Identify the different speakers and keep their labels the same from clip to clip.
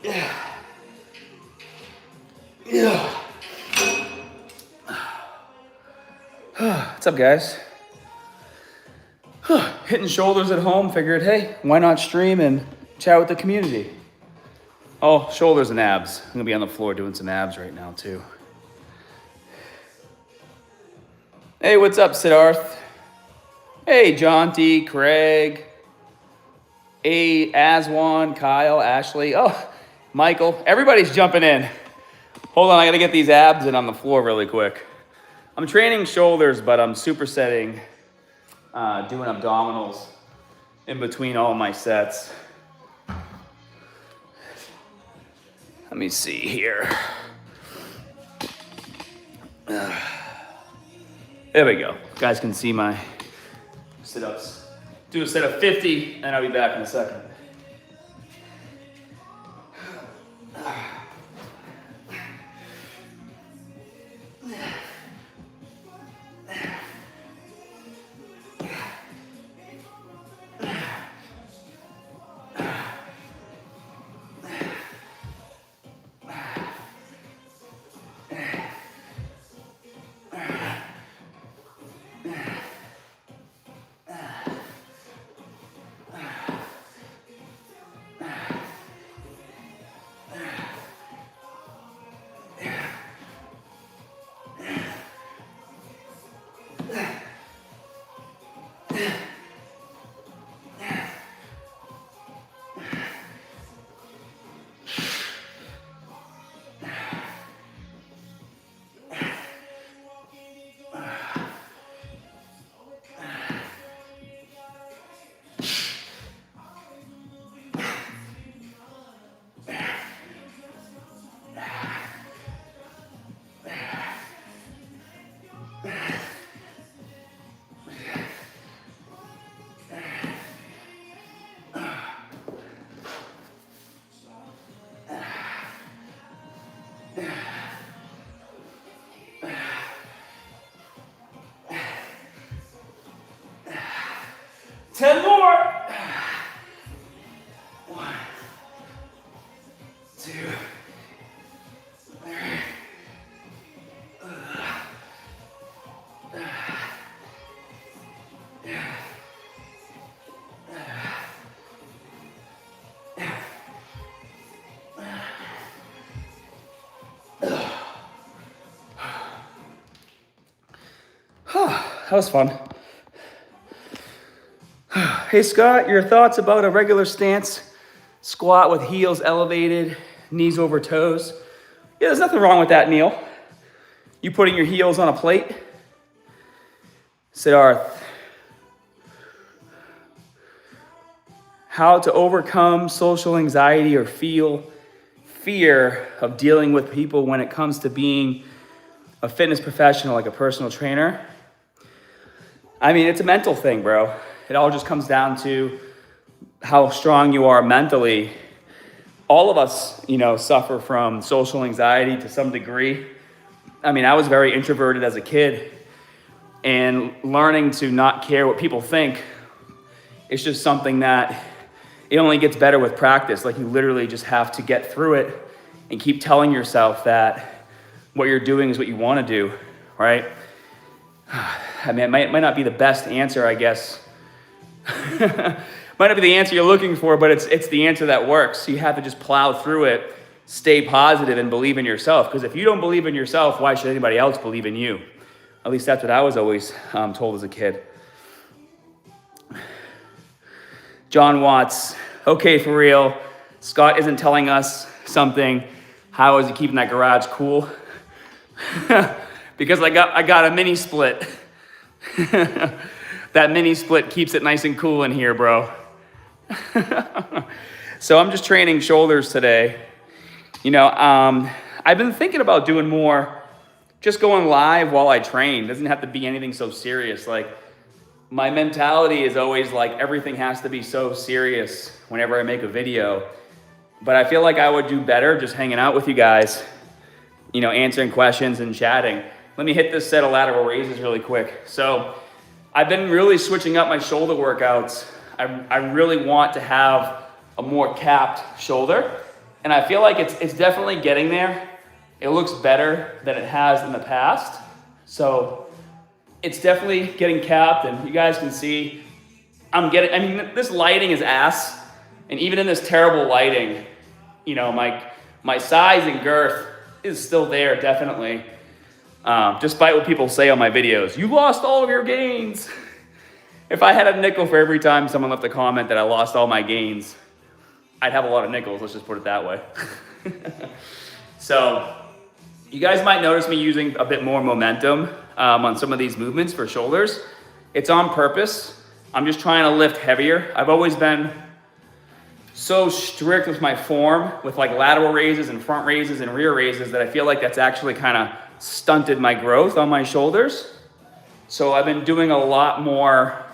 Speaker 1: Yeah. Yeah. What's up, guys? Hitting shoulders at home, figured, hey, why not stream and chat with the community? Oh, shoulders and abs. I'm gonna be on the floor doing some abs right now, too. Hey, what's up, Siddharth? Hey, Jaunty, Craig, Aswan, Kyle, Ashley. Oh, Michael. Everybody's jumping in. Hold on, I gotta get these abs in on the floor really quick. I'm training shoulders, but I'm supersetting, doing abdominals in between all my sets. Let me see here. There we go. You guys can see my sit-ups. Do a set of 50, and I'll be back in a second. Ten more. 1, 2, 3. That was fun. Hey Scott, your thoughts about a regular stance squat with heels elevated, knees over toes? Yeah, there's nothing wrong with that, Neil. You putting your heels on a plate? Siddharth. How to overcome social anxiety or feel fear of dealing with people when it comes to being a fitness professional, like a personal trainer. I mean, it's a mental thing, bro. It all just comes down to how strong you are mentally. All of us, suffer from social anxiety to some degree. I mean, I was very introverted as a kid, and learning to not care what people think, it's just something that it only gets better with practice. Like, you literally just have to get through it and keep telling yourself that what you're doing is what you want to do, right? I mean, it might not be the best answer, I guess. Might not be the answer you're looking for, but it's the answer that works. So you have to just plow through it, stay positive, and believe in yourself. Because if you don't believe in yourself, why should anybody else believe in you? At least that's what I was always told as a kid. John Watts, okay, for real. Scott isn't telling us something. How is he keeping that garage cool? Because I got a mini split. That mini split keeps it nice and cool in here, bro. So I'm just training shoulders today. I've been thinking about doing more, just going live while I train. Doesn't have to be anything so serious. Like, my mentality is always like everything has to be so serious whenever I make a video. But I feel like I would do better just hanging out with you guys, answering questions and chatting. Let me hit this set of lateral raises really quick. So I've been really switching up my shoulder workouts. I really want to have a more capped shoulder. And I feel like it's definitely getting there. It looks better than it has in the past. So it's definitely getting capped, and you guys can see this lighting is ass. And even in this terrible lighting, you know, my size and girth is still there, definitely. Despite what people say on my videos, you lost all of your gains. If I had a nickel for every time someone left a comment that I lost all my gains, I'd have a lot of nickels, let's just put it that way. So you guys might notice me using a bit more momentum on some of these movements for shoulders. It's on purpose. I'm just trying to lift heavier. I've always been so strict with my form, with like lateral raises and front raises and rear raises, that I feel like that's actually kind of stunted my growth on my shoulders. So I've been doing a lot more,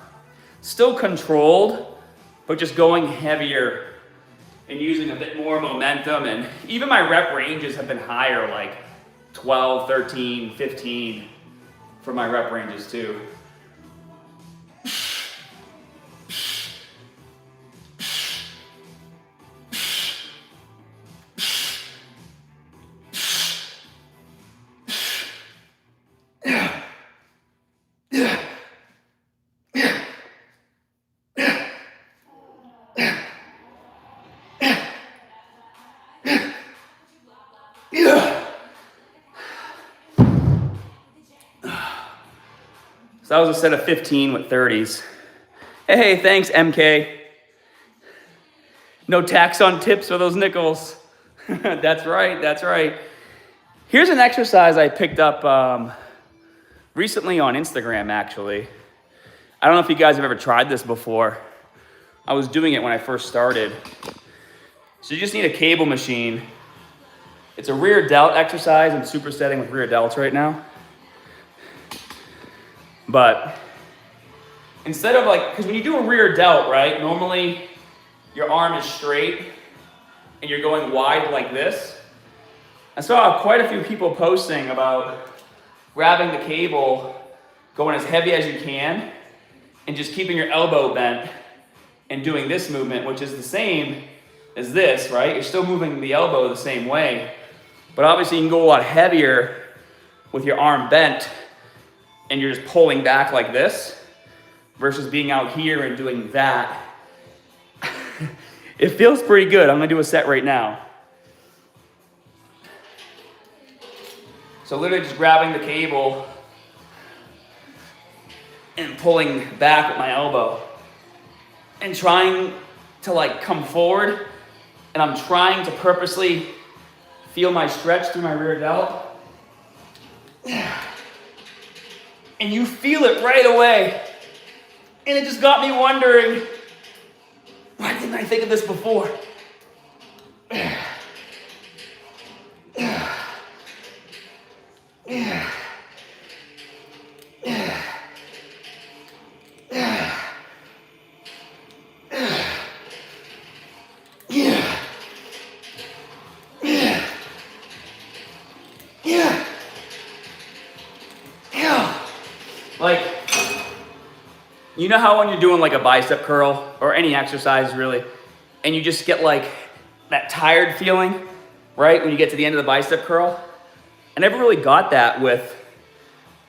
Speaker 1: still controlled, but just going heavier and using a bit more momentum. And even my rep ranges have been higher, like 12, 13, 15 for my rep ranges too. So that was a set of 15 with 30s. Hey, thanks, MK. No tax on tips for those nickels. That's right, that's right. Here's an exercise I picked up recently on Instagram, actually. I don't know if you guys have ever tried this before. I was doing it when I first started. So you just need a cable machine. It's a rear delt exercise. I'm supersetting with rear delts right now. But instead of like, because when you do a rear delt, right, normally your arm is straight and you're going wide like this. I saw quite a few people posting about grabbing the cable, going as heavy as you can, and just keeping your elbow bent and doing this movement, which is the same as this, right? You're still moving the elbow the same way, but obviously you can go a lot heavier with your arm bent and you're just pulling back like this versus being out here and doing that. It feels pretty good. I'm gonna do a set right now. So literally just grabbing the cable and pulling back with my elbow and trying to like come forward, and I'm trying to purposely feel my stretch through my rear delt. And you feel it right away. And it just got me wondering, why didn't I think of this before? Like, you know how when you're doing like a bicep curl or any exercise really, and you just get like that tired feeling, right? When you get to the end of the bicep curl. I never really got that with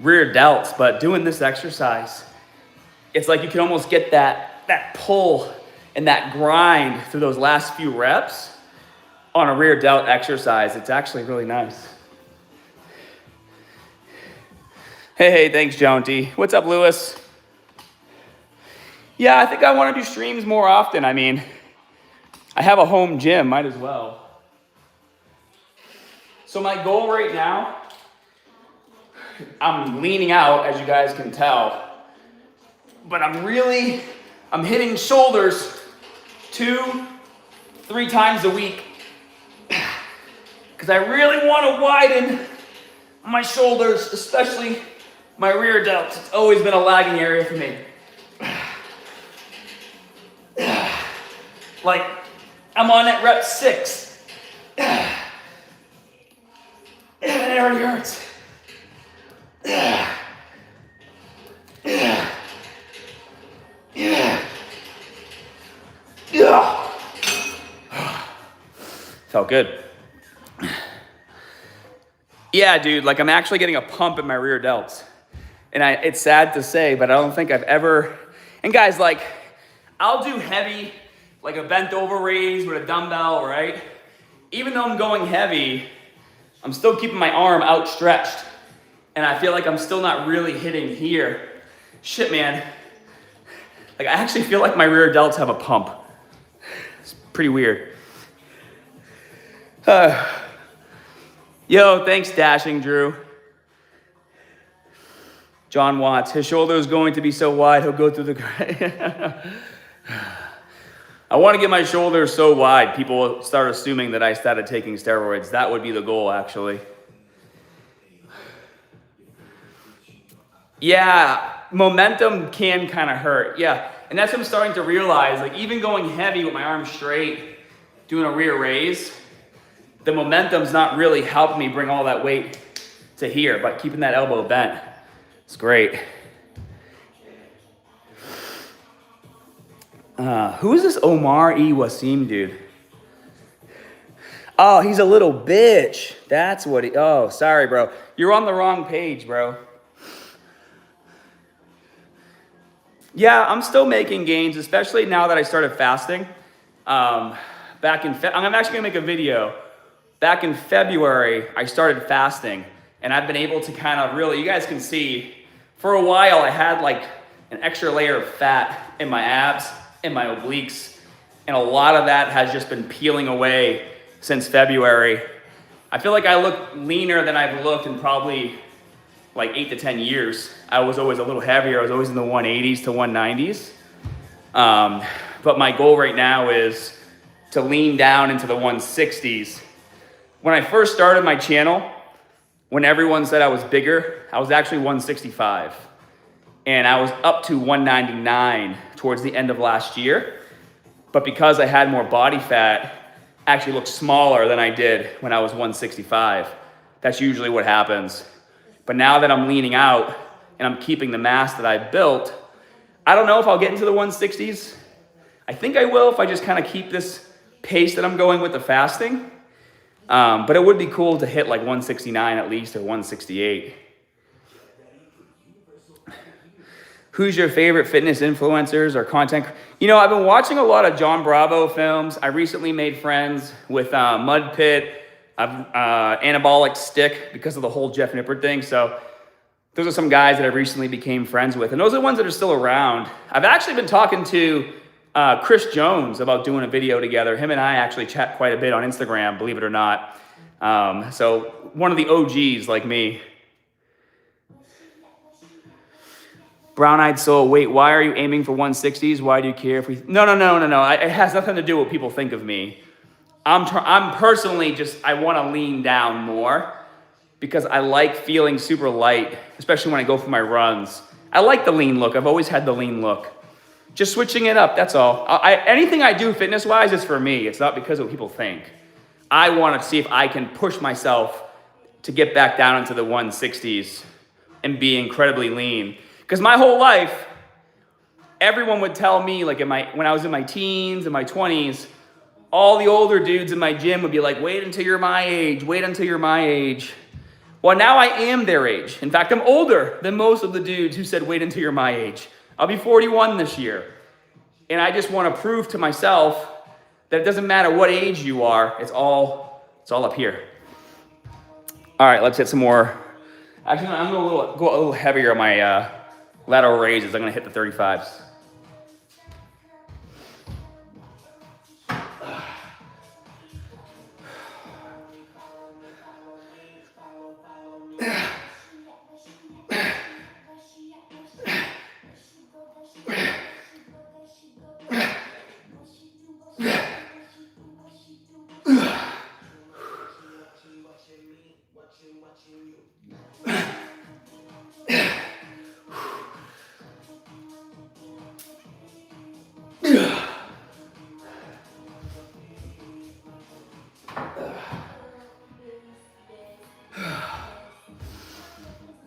Speaker 1: rear delts, but doing this exercise, it's like you can almost get that pull and that grind through those last few reps on a rear delt exercise. It's actually really nice. Hey, thanks, Jonty. What's up, Lewis? Yeah, I think I want to do streams more often. I mean, I have a home gym, might as well. So my goal right now, I'm leaning out, as you guys can tell, but I'm hitting shoulders 2-3 times a week because I really want to widen my shoulders, especially my rear delts. It's always been a lagging area for me. Like, I'm on at rep 6. And it already hurts. Felt good. Yeah, dude, like I'm actually getting a pump in my rear delts. And it's sad to say, but I don't think I've ever, and guys, like, I'll do heavy, like a bent over raise with a dumbbell, right? Even though I'm going heavy, I'm still keeping my arm outstretched. And I feel like I'm still not really hitting here. Shit, man. Like, I actually feel like my rear delts have a pump. It's pretty weird. Yo, thanks, Dashing Drew. John Watts, his shoulder is going to be so wide, he'll go through the... I want to get my shoulders so wide, people will start assuming that I started taking steroids. That would be the goal, actually. Yeah, momentum can kind of hurt. Yeah, and that's what I'm starting to realize. Like, even going heavy with my arms straight, doing a rear raise, the momentum's not really helping me bring all that weight to here, but keeping that elbow bent, it's great. Who is this Omar E. Wasim dude? Oh, he's a little bitch. That's what he, oh, sorry, bro. You're on the wrong page, bro. Yeah, I'm still making gains, especially now that I started fasting. I'm actually gonna make a video. Back in February, I started fasting, and I've been able to kind of really, you guys can see, for a while I had like an extra layer of fat in my abs, in my obliques, and a lot of that has just been peeling away since February. I feel like I look leaner than I've looked in probably like 8 to 10 years. I was always a little heavier. I was always in the 180s to 190s. But my goal right now is to lean down into the 160s. When I first started my channel, when everyone said I was bigger, I was actually 165. And I was up to 199 towards the end of last year. But because I had more body fat, I actually looked smaller than I did when I was 165. That's usually what happens. But now that I'm leaning out and I'm keeping the mass that I built, I don't know if I'll get into the 160s. I think I will if I just kind of keep this pace that I'm going with the fasting. But it would be cool to hit like 169 at least, or 168. Who's your favorite fitness influencers or content? You know, I've been watching a lot of John Bravo films. I recently made friends with Mud Pit, Anabolic Stick, because of the whole Jeff Nippard thing. So those are some guys that I recently became friends with. And those are the ones that are still around. I've actually been talking to Chris Jones about doing a video together. Him and I actually chat quite a bit on Instagram, believe it or not. So one of the OGs like me. Brown-eyed soul, wait, why are you aiming for 160s? Why do you care if we... No. It has nothing to do with what people think of me. I'm personally just, I want to lean down more because I like feeling super light, especially when I go for my runs. I like the lean look. I've always had the lean look. Just switching it up, that's all. Anything I do fitness-wise is for me. It's not because of what people think. I want to see if I can push myself to get back down into the 160s and be incredibly lean. Because my whole life, everyone would tell me, like when I was in my teens and my 20s, all the older dudes in my gym would be like, wait until you're my age, wait until you're my age. Well, now I am their age. In fact, I'm older than most of the dudes who said, wait until you're my age. I'll be 41 this year. And I just want to prove to myself that it doesn't matter what age you are, it's all up here. All right, let's hit some more. Actually, I'm going to go a little heavier on my lateral raises. I'm going to hit the 35s.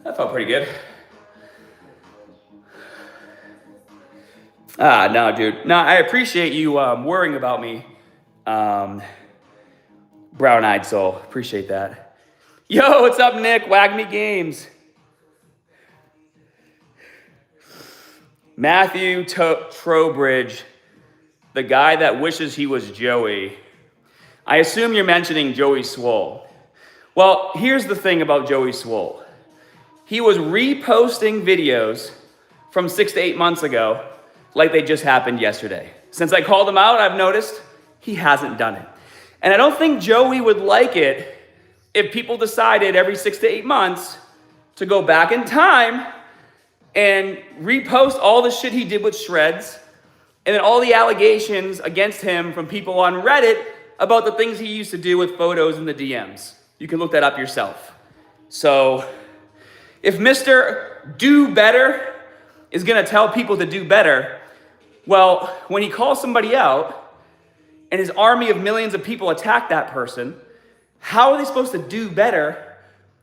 Speaker 1: That felt pretty good. No, dude. No, I appreciate you worrying about me. Brown-eyed soul. Appreciate that. Yo, what's up, Nick? Wag Me Games. Matthew Trowbridge, the guy that wishes he was Joey. I assume you're mentioning Joey Swole. Well, here's the thing about Joey Swole. He was reposting videos from 6 to 8 months ago like they just happened yesterday. Since I called him out, I've noticed he hasn't done it. And I don't think Joey would like it if people decided every 6 to 8 months to go back in time and repost all the shit he did with Shreds and then all the allegations against him from people on Reddit about the things he used to do with photos in the DMs. You can look that up yourself. So if Mr. Do Better is gonna tell people to do better, well, when he calls somebody out and his army of millions of people attack that person, how are they supposed to do better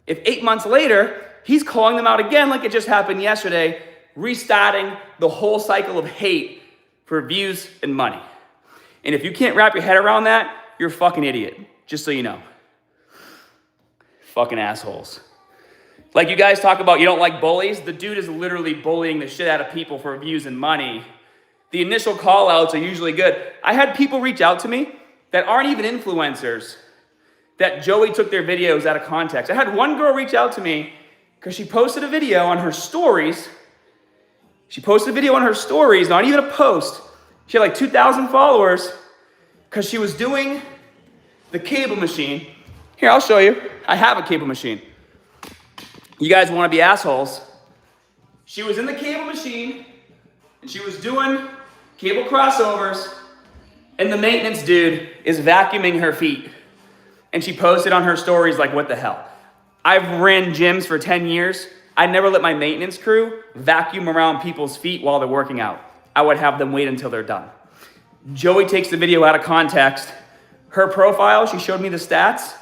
Speaker 1: if 8 months later, he's calling them out again like it just happened yesterday, restarting the whole cycle of hate for views and money? And if you can't wrap your head around that, you're a fucking idiot, just so you know. Fucking assholes. Like you guys talk about you don't like bullies, the dude is literally bullying the shit out of people for views and money. The initial call outs are usually good. I had people reach out to me that aren't even influencers that Joey took their videos out of context. I had one girl reach out to me because she posted a video on her stories. She posted a video on her stories, not even a post. She had like 2,000 followers because she was doing the cable machine. Here, I'll show you. I have a cable machine. You guys want to be assholes. She was in the cable machine and she was doing cable crossovers and the maintenance dude is vacuuming her feet. And she posted on her stories like, what the hell? I've ran gyms for 10 years. I never let my maintenance crew vacuum around people's feet while they're working out. I would have them wait until they're done. Joey takes the video out of context. Her profile, she showed me the stats.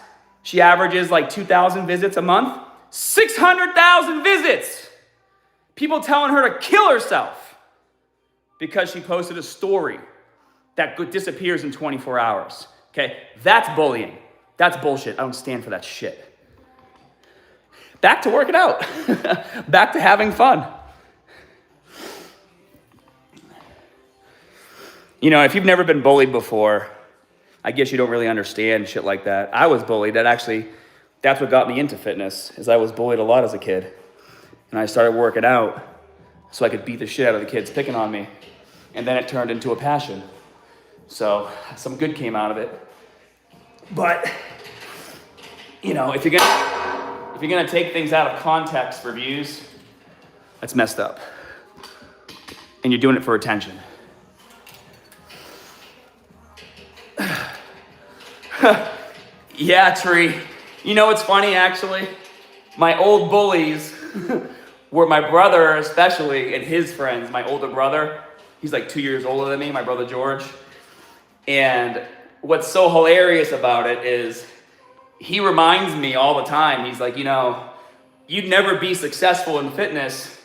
Speaker 1: She averages like 2,000 visits a month. 600,000 visits! People telling her to kill herself because she posted a story that disappears in 24 hours. Okay, that's bullying. That's bullshit. I don't stand for that shit. Back to working out. Back to having fun. You know, if you've never been bullied before, I guess you don't really understand shit like that. I was bullied. That's what got me into fitness, is I was bullied a lot as a kid. And I started working out so I could beat the shit out of the kids picking on me. And then it turned into a passion. So some good came out of it. But, you know, if you're gonna take things out of context for views, that's messed up. And you're doing it for attention. Yeah, Tree. You know what's funny, actually? My old bullies were my brother, especially, and his friends. My older brother, he's like 2 years older than me, my brother George. And what's so hilarious about it is he reminds me all the time. He's like, you know, you'd never be successful in fitness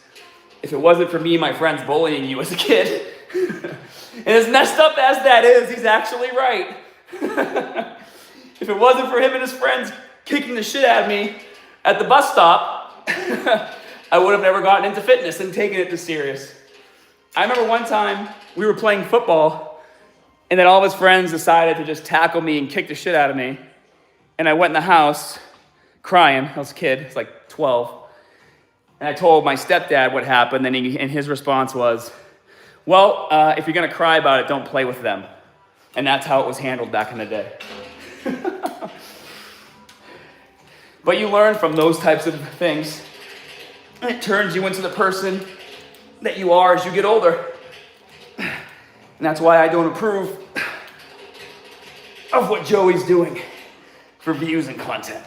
Speaker 1: if it wasn't for me and my friends bullying you as a kid. And as messed up as that is, he's actually right. If it wasn't for him and his friends kicking the shit out of me at the bus stop, I would have never gotten into fitness and taken it this serious. I remember one time we were playing football and then all of his friends decided to just tackle me and kick the shit out of me. And I went in the house crying. I was a kid, I was like 12. And I told my stepdad what happened and his response was, well, if you're gonna cry about it, don't play with them. And that's how it was handled back in the day. But you learn from those types of things. And it turns you into the person that you are as you get older. And that's why I don't approve of what Joey's doing for views and content.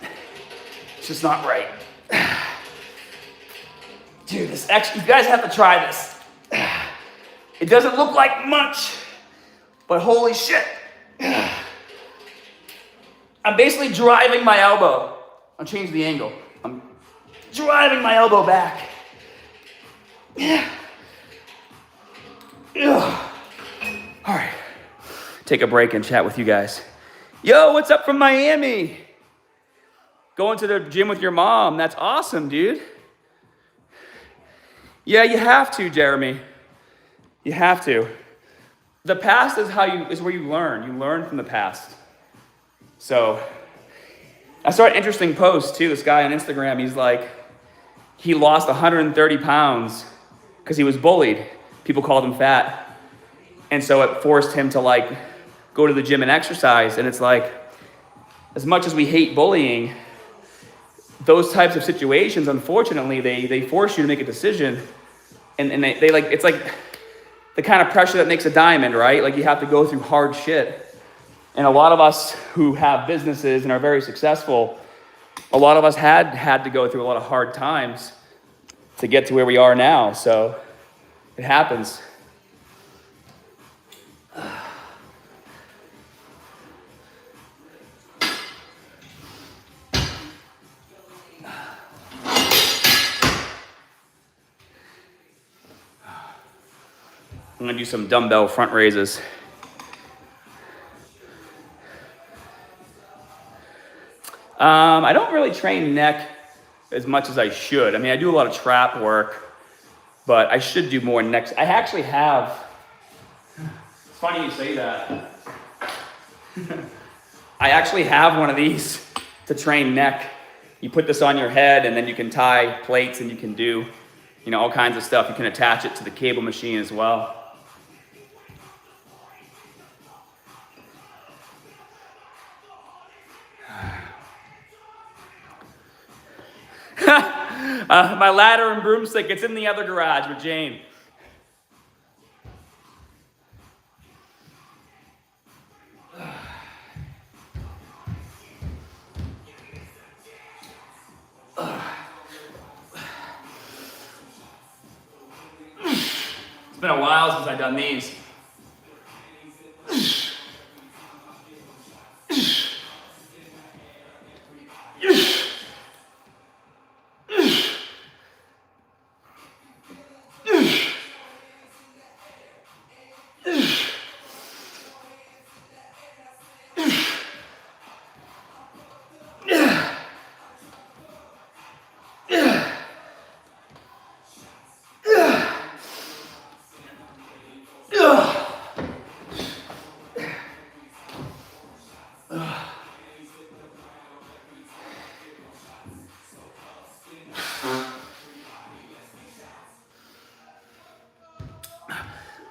Speaker 1: It's just not right. Dude, you guys have to try this. It doesn't look like much, but holy shit. I'm basically driving my elbow. I'll change the angle. I'm driving my elbow back. Yeah. All right. Take a break and chat with you guys. Yo, what's up from Miami? Going to the gym with your mom. That's awesome, dude. Yeah, you have to, Jeremy. You have to. The past is where you learn. You learn from the past. So I saw an interesting post too. This guy on Instagram, he's like, he lost 130 pounds because he was bullied. People called him fat. And so it forced him to like go to the gym and exercise. And it's like, as much as we hate bullying, those types of situations, unfortunately, they force you to make a decision. And they like, it's like the kind of pressure that makes a diamond, right? Like you have to go through hard shit. And a lot of us who have businesses and are very successful, a lot of us had to go through a lot of hard times to get to where we are now. So it happens. I'm gonna do some dumbbell front raises. I don't really train neck as much as I should. I mean, I do a lot of trap work, but I should do more neck. I actually have, it's funny you say that. I actually have one of these to train neck. You put this on your head and then you can tie plates and you can do, all kinds of stuff. You can attach it to the cable machine as well. My ladder and broomstick, it's in the other garage with Jane. It's been a while since I've done these.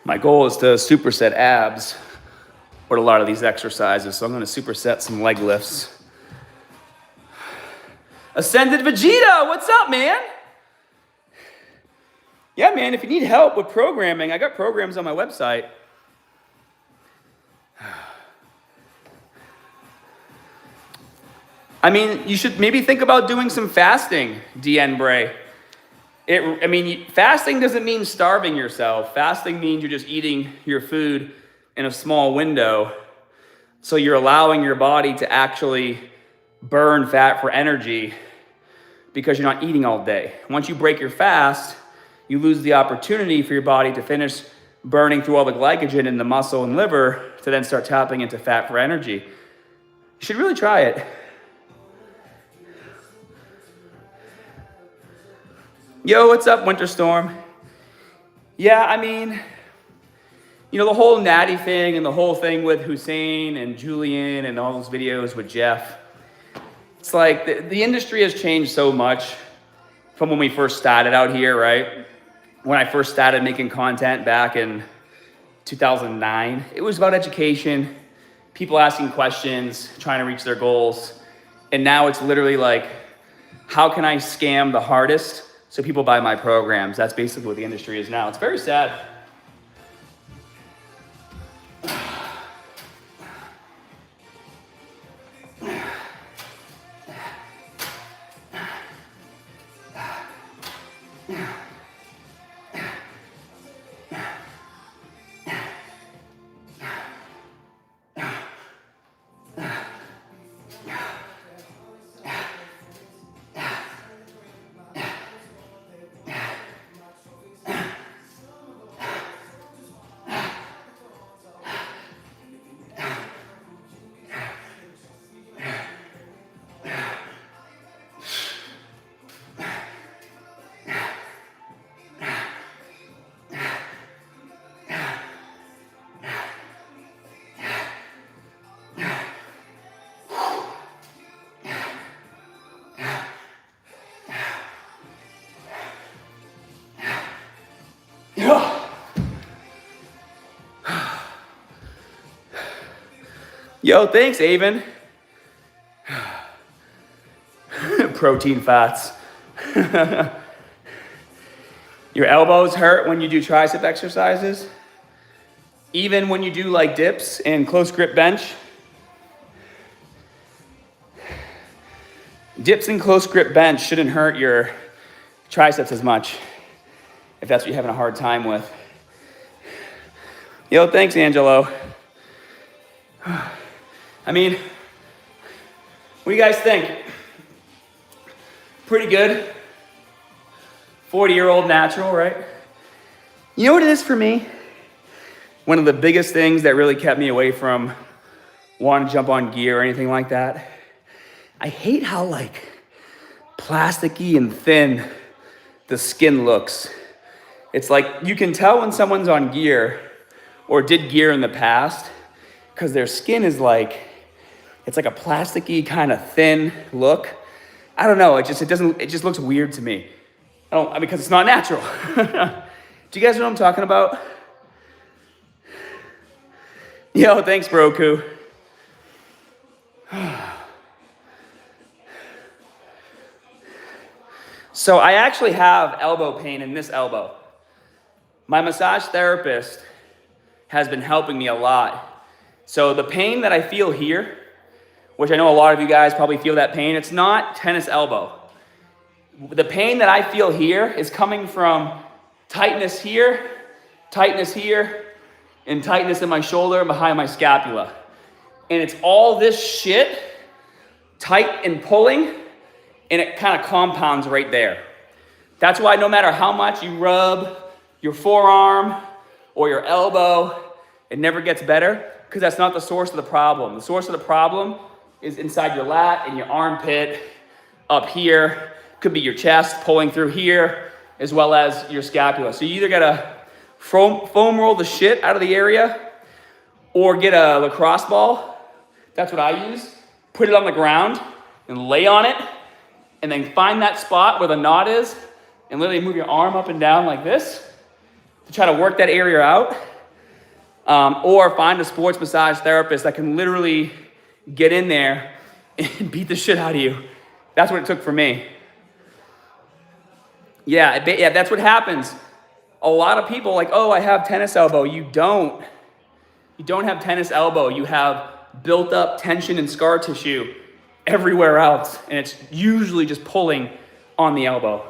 Speaker 1: My goal is to superset abs with a lot of these exercises, so I'm going to superset some leg lifts. Ascended Vegeta, what's up, man? Yeah, man, if you need help with programming, I got programs on my website. I mean, you should maybe think about doing some fasting, DN Bray. Fasting doesn't mean starving yourself. Fasting means you're just eating your food in a small window. So you're allowing your body to actually burn fat for energy because you're not eating all day. Once you break your fast, you lose the opportunity for your body to finish burning through all the glycogen in the muscle and liver to then start tapping into fat for energy. You should really try it. Yo, what's up, Winter Storm? Yeah, I mean, the whole natty thing and the whole thing with Hussein and Julian and all those videos with Jeff. It's like the industry has changed so much from when we first started out here, right? When I first started making content back in 2009, it was about education, people asking questions, trying to reach their goals. And now it's literally like, how can I scam the hardest so people buy my programs? That's basically what the industry is now. It's very sad. Yo, thanks, Avon. Protein fats. Your elbows hurt when you do tricep exercises? Even when you do like dips and close grip bench? Dips and close grip bench shouldn't hurt your triceps as much if that's what you're having a hard time with. Yo, thanks, Angelo. I mean, what do you guys think? Pretty good. 40-year-old natural, right? You know what it is for me? One of the biggest things that really kept me away from wanting to jump on gear or anything like that, I hate how like plasticky and thin the skin looks. It's like you can tell when someone's on gear or did gear in the past because their skin is like, it's like a plasticky kind of thin look. I don't know, it just looks weird to me. Because it's not natural. Do you guys know what I'm talking about? Yo, thanks, Broku. So I actually have elbow pain in this elbow. My massage therapist has been helping me a lot. So the pain that I feel here, which I know a lot of you guys probably feel that pain, it's not tennis elbow. The pain that I feel here is coming from tightness here, and tightness in my shoulder and behind my scapula. And it's all this shit tight and pulling, and it kind of compounds right there. That's why no matter how much you rub your forearm or your elbow, it never gets better, because that's not the source of the problem. The source of the problem is inside your lat and your armpit, up here. Could be your chest pulling through here, as well as your scapula. So you either gotta foam roll the shit out of the area, or get a lacrosse ball. That's what I use. Put it on the ground and lay on it, and then find that spot where the knot is, and literally move your arm up and down like this to try to work that area out. Or find a sports massage therapist that can literally get in there and beat the shit out of you. That's what it took for me. Yeah, that's what happens. A lot of people like, oh, I have tennis elbow. You don't. You don't have tennis elbow. You have built up tension and scar tissue everywhere else, and it's usually just pulling on the elbow.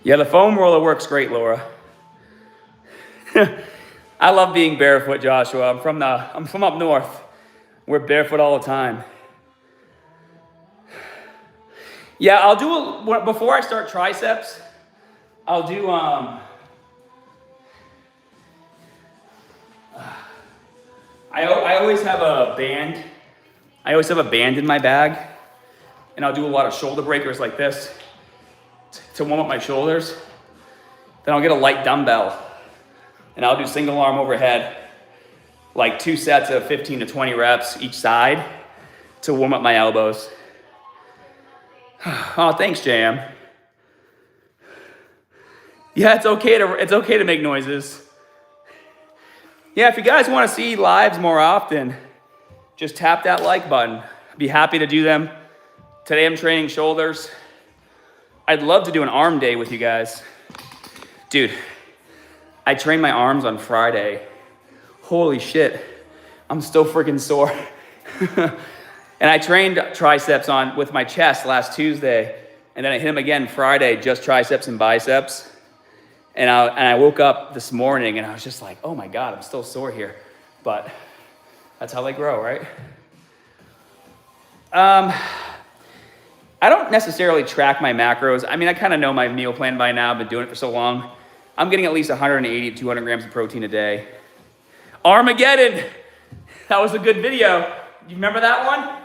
Speaker 1: Yeah, the foam roller works great, Laura. I love being barefoot, Joshua. I'm from up north. We're barefoot all the time. Yeah, I'll do before I start triceps. I'll do I always have a band. I always have a band in my bag, and I'll do a lot of shoulder breakers like this to warm up my shoulders. Then I'll get a light dumbbell, and I'll do single arm overhead, like 2 sets of 15 to 20 reps each side to warm up my elbows. Oh, thanks, JM. Yeah, it's okay to make noises. Yeah, if you guys want to see lives more often, just tap that like button. I'd be happy to do them. Today I'm training shoulders. I'd love to do an arm day with you guys. Dude, I trained my arms on Friday. Holy shit, I'm still freaking sore. And I trained triceps with my chest last Tuesday, and then I hit them again Friday, just triceps and biceps. And I woke up this morning and I was just like, oh my God, I'm still sore here. But that's how they grow, right? I don't necessarily track my macros. I mean, I kind of know my meal plan by now. I've been doing it for so long. I'm getting at least 180 to 200 grams of protein a day. Armageddon. That was a good video. You remember that one?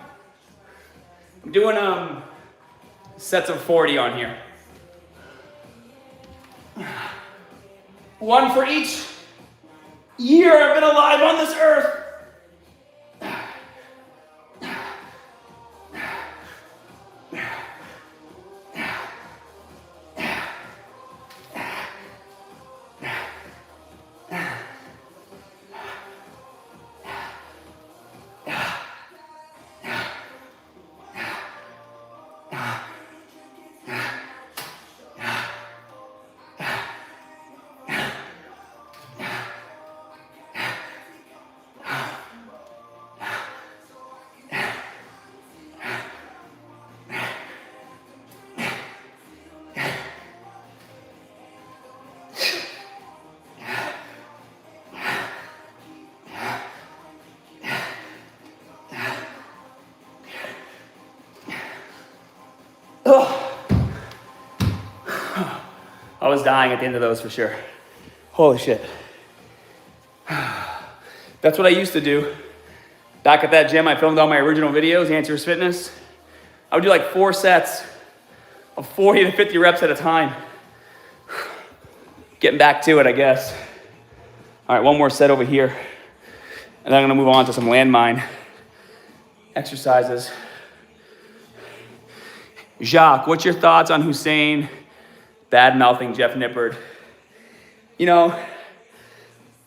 Speaker 1: I'm doing sets of 40 on here. One for each year I've been alive on this earth. I was dying at the end of those for sure. Holy shit. That's what I used to do. Back at that gym, I filmed all my original videos, Answers Fitness. I would do like 4 sets of 40 to 50 reps at a time. Getting back to it, I guess. All right, one more set over here. And then I'm gonna move on to some landmine exercises. Jacques, what's your thoughts on Hussein bad-mouthing Jeff Nippard? You know,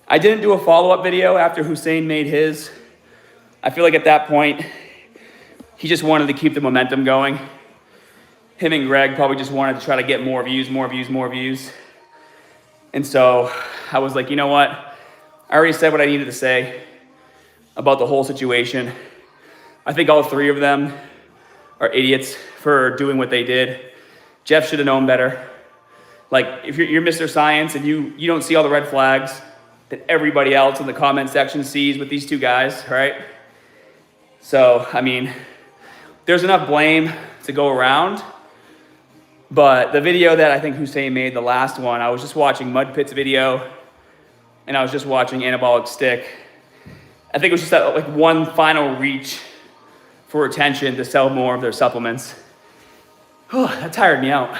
Speaker 1: I didn't do a follow-up video after Hussein made his. I feel like at that point, he just wanted to keep the momentum going. Him and Greg probably just wanted to try to get more views. And so I was like, you know what? I already said what I needed to say about the whole situation. I think all 3 of them are idiots for doing what they did. Jeff should have known better. Like, if you're Mr. Science and you don't see all the red flags that everybody else in the comment section sees with these 2 guys, right? So, I mean, there's enough blame to go around. But the video that I think Hussein made, the last one, I was just watching Mud Pit's video, and I was just watching Anabolic Stick. I think it was just that, like, one final reach for attention to sell more of their supplements. Oh, that tired me out.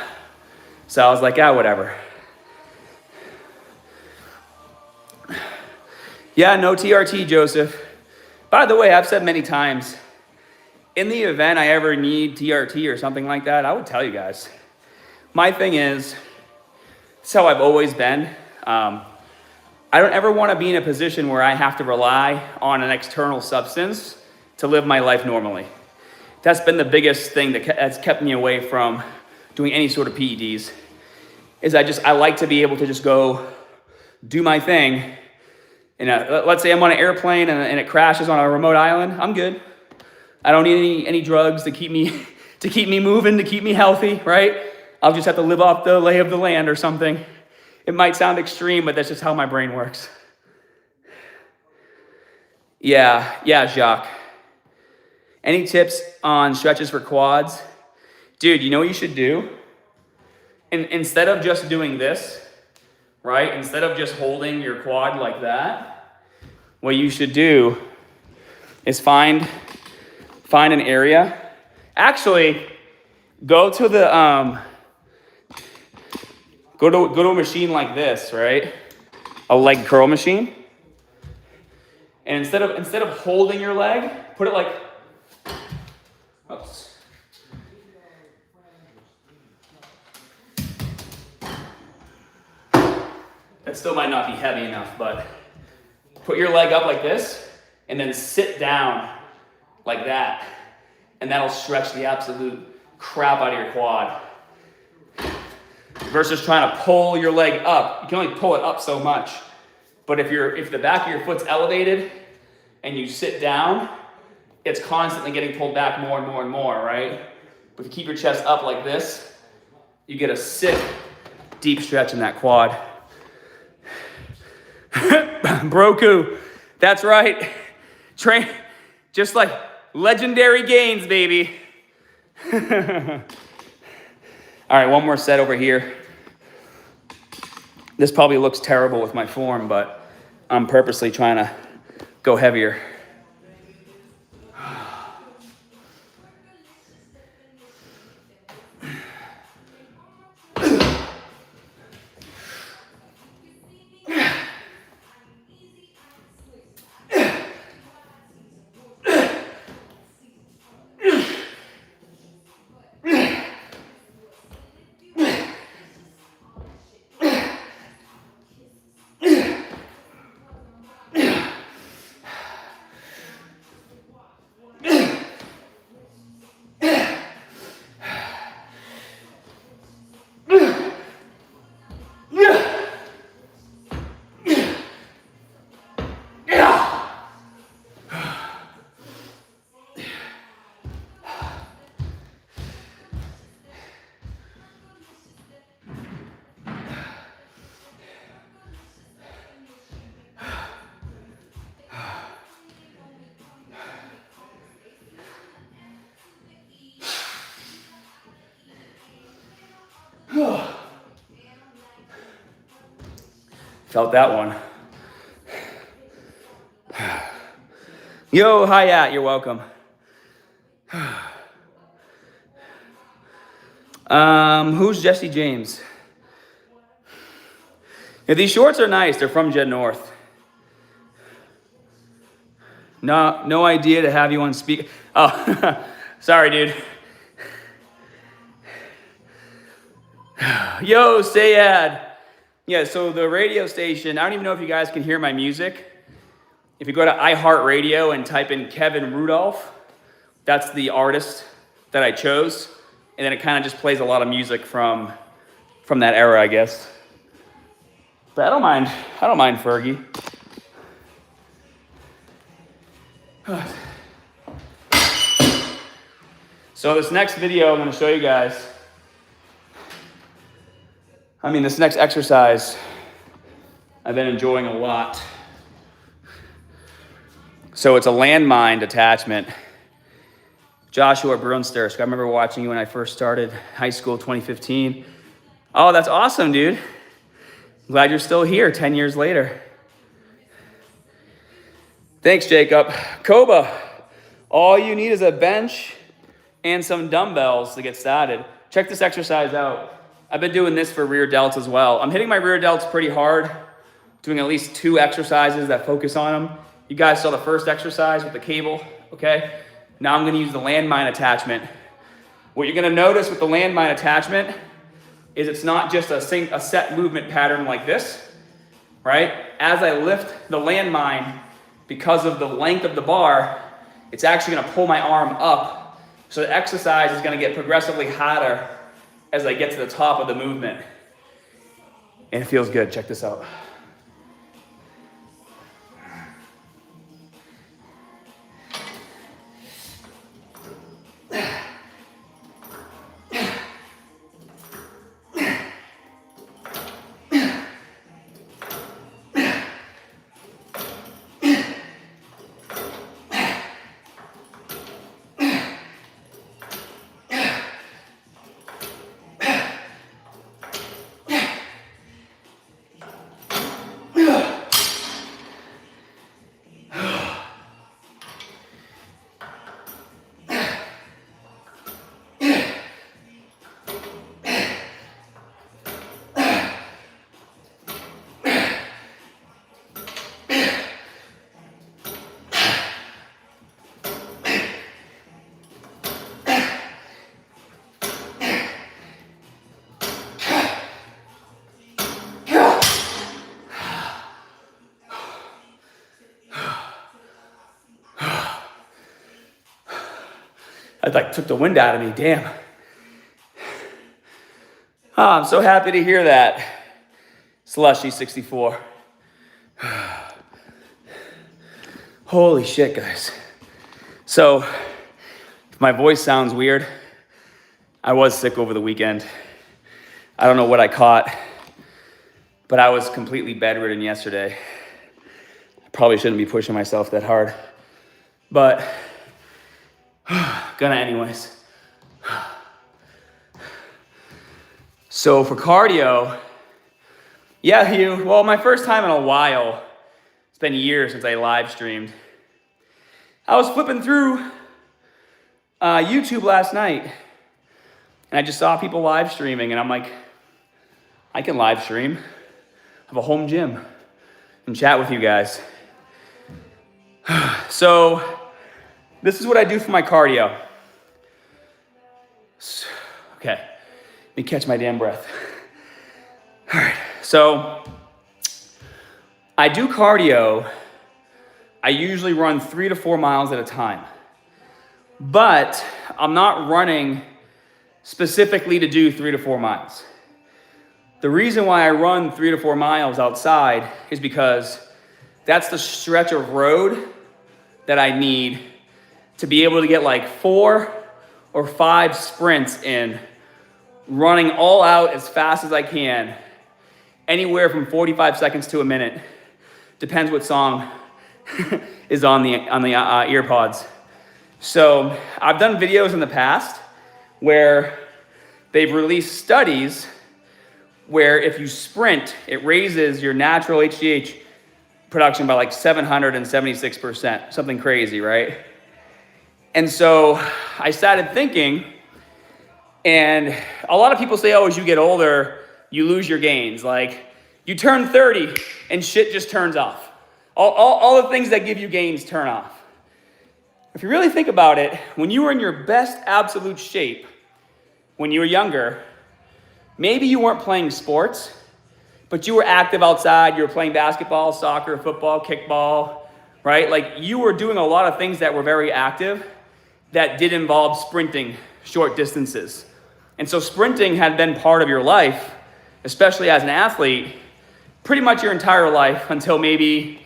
Speaker 1: So I was like, whatever. Yeah, no TRT, Joseph. By the way, I've said many times, in the event I ever need TRT or something like that, I would tell you guys. My thing is, it's how I've always been. I don't ever want to be in a position where I have to rely on an external substance to live my life normally. That's been the biggest thing that's kept me away from doing any sort of PEDs, is I like to be able to just go do my thing. And let's say I'm on an airplane and it crashes on a remote island, I'm good. I don't need any drugs to keep me moving, to keep me healthy, right? I'll just have to live off the lay of the land or something. It might sound extreme, but that's just how my brain works. Yeah, Jacques. Any tips on stretches for quads? Dude, you know what you should do? And instead of just doing this, right? Instead of just holding your quad like that, what you should do is find an area. Actually, go to the go to a machine like this, right? A leg curl machine. And instead of holding your leg, put it like, oops. That still might not be heavy enough, but put your leg up like this and then sit down like that. And that'll stretch the absolute crap out of your quad. Versus trying to pull your leg up. You can only pull it up so much. But if the back of your foot's elevated and you sit down, it's constantly getting pulled back more and more and more, right? But if you keep your chest up like this, you get a sick, deep stretch in that quad. Broku, that's right. Train, just like legendary gains, baby. All right, one more set over here. This probably looks terrible with my form, but I'm purposely trying to go heavier. Felt that one. Yo, hi, you're welcome. Who's Jesse James? Yeah, these shorts are nice. They're from Jet North. No idea to have you on speak. Oh, sorry, dude. Yo, Sayad. Yeah, so the radio station, I don't even know if you guys can hear my music. If you go to iHeartRadio and type in Kevin Rudolph, that's the artist that I chose. And then it kind of just plays a lot of music from that era, I guess. But I don't mind Fergie. So this next video I'm going to show you guys, this next exercise I've been enjoying a lot. So it's a landmine attachment. Joshua Brunster, so I remember watching you when I first started high school, 2015. Oh, that's awesome, dude. Glad you're still here 10 years later. Thanks, Jacob. Koba, all you need is a bench and some dumbbells to get started. Check this exercise out. I've been doing this for rear delts as well. I'm hitting my rear delts pretty hard, doing at least 2 exercises that focus on them. You guys saw the first exercise with the cable, okay? Now I'm gonna use the landmine attachment. What you're gonna notice with the landmine attachment is it's not just a set movement pattern like this, right? As I lift the landmine, because of the length of the bar, it's actually gonna pull my arm up. So the exercise is gonna get progressively harder as I get to the top of the movement. And it feels good, check this out. It took the wind out of me, damn. Oh, I'm so happy to hear that. Slushy64. Holy shit, guys. So, if my voice sounds weird, I was sick over the weekend. I don't know what I caught, but I was completely bedridden yesterday. I probably shouldn't be pushing myself that hard, but gonna anyways. So for cardio, yeah, Hugh, well, my first time in a while, it's been years since I live streamed. I was flipping through YouTube last night, and I just saw people live streaming, and I'm like, I can live stream. I have a home gym and chat with you guys. So this is what I do for my cardio. Okay, let me catch my damn breath. All right, so I do cardio. I usually run 3 to 4 miles at a time, but I'm not running specifically to do 3 to 4 miles. The reason why I run 3 to 4 miles outside is because that's the stretch of road that I need to be able to get like 4 or 5 sprints in, running all out as fast as I can, anywhere from 45 seconds to a minute. Depends what song is on the ear pods. So I've done videos in the past where they've released studies where if you sprint, it raises your natural HGH production by like 776%, something crazy, right? And so I started thinking, and a lot of people say, oh, as you get older, you lose your gains. Like, you turn 30 and shit just turns off. All the things that give you gains turn off. If you really think about it, when you were in your best absolute shape, when you were younger, maybe you weren't playing sports, but you were active outside. You were playing basketball, soccer, football, kickball, right? Like, you were doing a lot of things that were very active that did involve sprinting short distances. And so sprinting had been part of your life, especially as an athlete, pretty much your entire life until maybe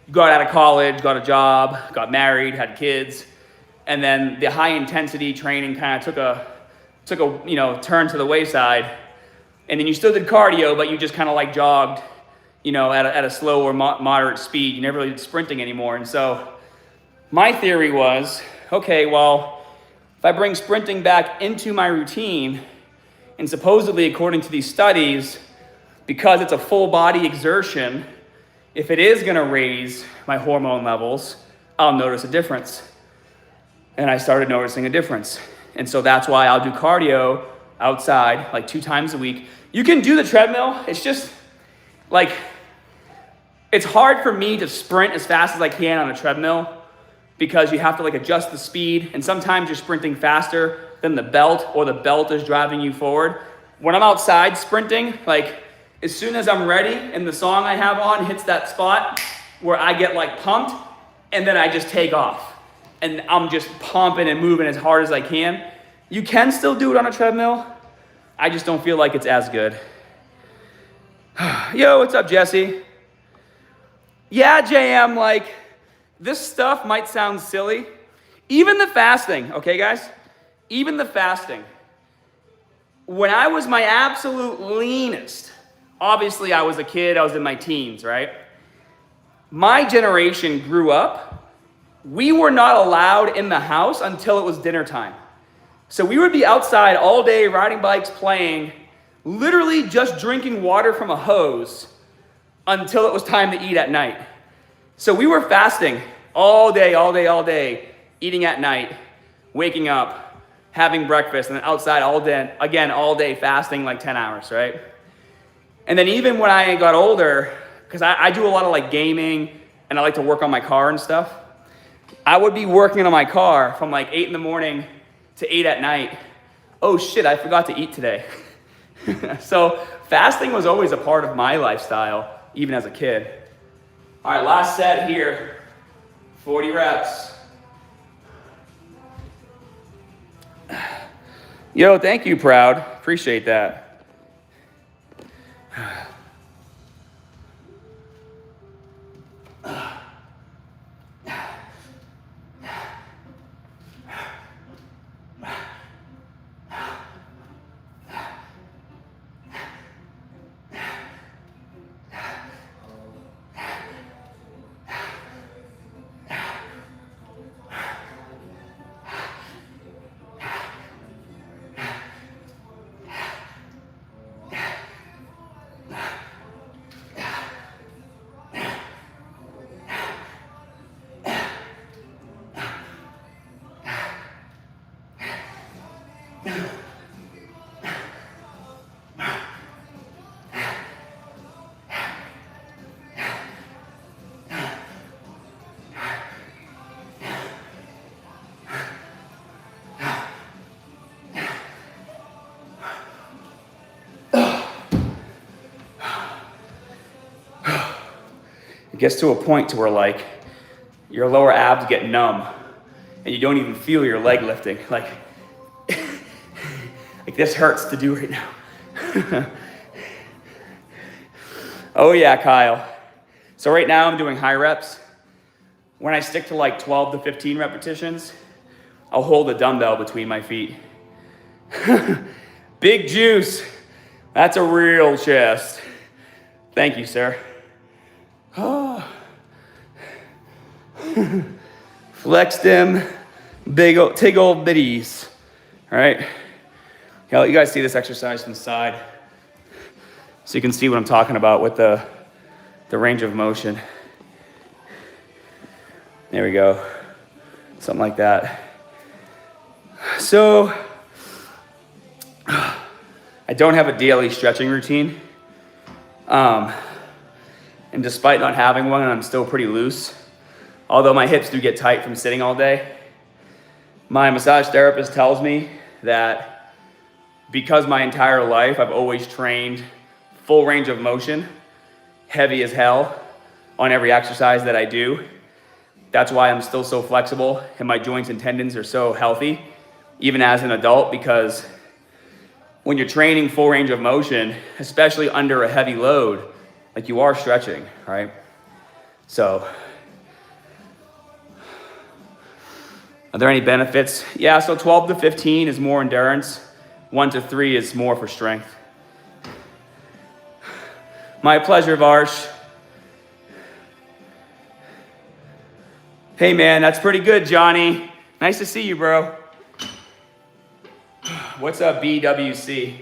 Speaker 1: you got out of college, got a job, got married, had kids, and then the high intensity training kind of took a turn to the wayside. And then you still did cardio, but you just kind of like jogged, at a slow or moderate speed. You never really did sprinting anymore. And so my theory was, okay, well, if I bring sprinting back into my routine, and supposedly according to these studies, because it's a full body exertion, if it is gonna raise my hormone levels, I'll notice a difference. And I started noticing a difference. And so that's why I'll do cardio outside like 2 times a week. You can do the treadmill. It's just like, it's hard for me to sprint as fast as I can on a treadmill because you have to like adjust the speed. And sometimes you're sprinting faster than the belt, or the belt is driving you forward. When I'm outside sprinting, like as soon as I'm ready and the song I have on hits that spot where I get like pumped, and then I just take off. And I'm just pumping and moving as hard as I can. You can still do it on a treadmill. I just don't feel like it's as good. Yo, what's up, Jesse? Yeah, JM, like, this stuff might sound silly. Even the fasting, okay, guys? Even the fasting. When I was my absolute leanest, obviously I was a kid, I was in my teens, right? My generation grew up. We were not allowed in the house until it was dinner time. So we would be outside all day, riding bikes, playing, literally just drinking water from a hose until it was time to eat at night. So we were fasting all day, eating at night, waking up, having breakfast, and then outside all day, again, all day fasting like 10 hours, right? And then even when I got older, because I do a lot of like gaming and I like to work on my car and stuff, I would be working on my car from like 8 in the morning to 8 at night. Oh shit, I forgot to eat today. So fasting was always a part of my lifestyle, even as a kid. All right, last set here, 40 reps. Yo, thank you, Proud. Appreciate that. gets to a point to where like your lower abs get numb and you don't even feel your leg lifting. Like this hurts to do right now. Oh yeah, Kyle. So right now I'm doing high reps. When I stick to like 12 to 15 repetitions, I'll hold a dumbbell between my feet. Big juice. That's a real chest. Thank you, sir. Flex them big old bitties. All right. I'll let you guys see this exercise from the side so you can see what I'm talking about with the range of motion. There we go. Something like that. So, I don't have a daily stretching routine. And despite not having one, I'm still pretty loose. Although my hips do get tight from sitting all day. My massage therapist tells me that because my entire life I've always trained full range of motion, heavy as hell on every exercise that I do. That's why I'm still so flexible and my joints and tendons are so healthy, even as an adult, because when you're training full range of motion, especially under a heavy load, like you are stretching, right? So, are there any benefits? Yeah, so 12 to 15 is more endurance. 1 to 3 is more for strength. My pleasure, Varsh. Hey man, that's pretty good, Johnny. Nice to see you, bro. What's up, BWC?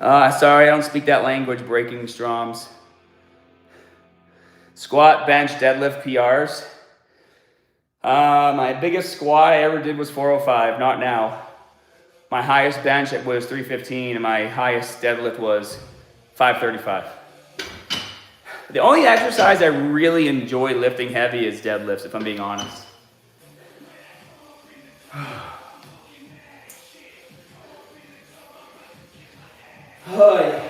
Speaker 1: Sorry, I don't speak that language, breaking stroms. Squat, bench, deadlift, PRs. My biggest squat I ever did was 405, not now. My highest bench was 315 and my highest deadlift was 535. The only exercise I really enjoy lifting heavy is deadlifts, if I'm being honest. Oh, yeah.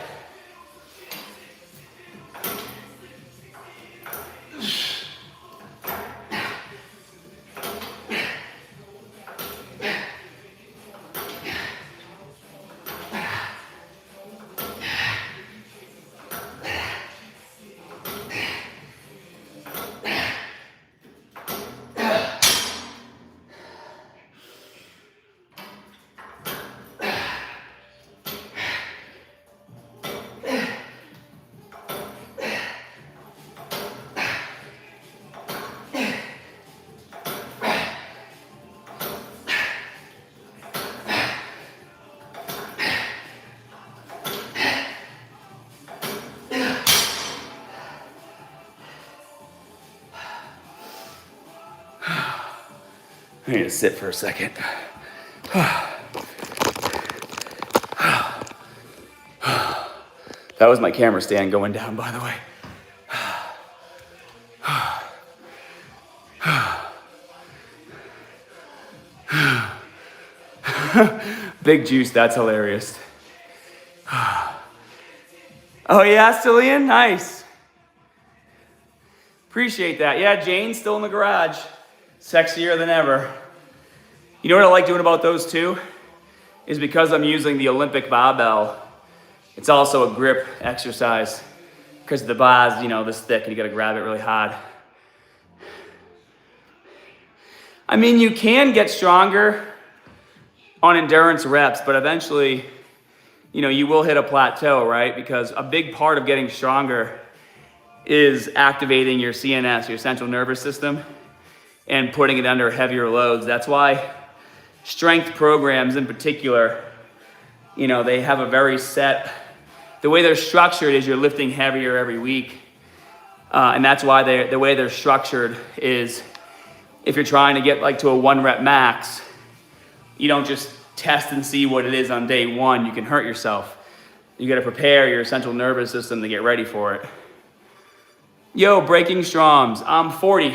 Speaker 1: I need to sit for a second. That was my camera stand going down, by the way. Big juice, that's hilarious. Oh yeah, Cillian, nice. Appreciate that. Yeah, Jane's still in the garage. Sexier than ever. You know what I like doing about those two? Is because I'm using the Olympic barbell. It's also a grip exercise because the bar's, this thick and you gotta grab it really hard. I mean, you can get stronger on endurance reps, but eventually, you will hit a plateau, right? Because a big part of getting stronger is activating your CNS, your central nervous system, and putting it under heavier loads. That's why strength programs in particular, they have a very set, the way they're structured is you're lifting heavier every week. And that's why the way they're structured is if you're trying to get to a 1 rep max, you don't just test and see what it is on day 1. You can hurt yourself. You gotta prepare your central nervous system to get ready for it. Yo, breaking stroms, I'm 40.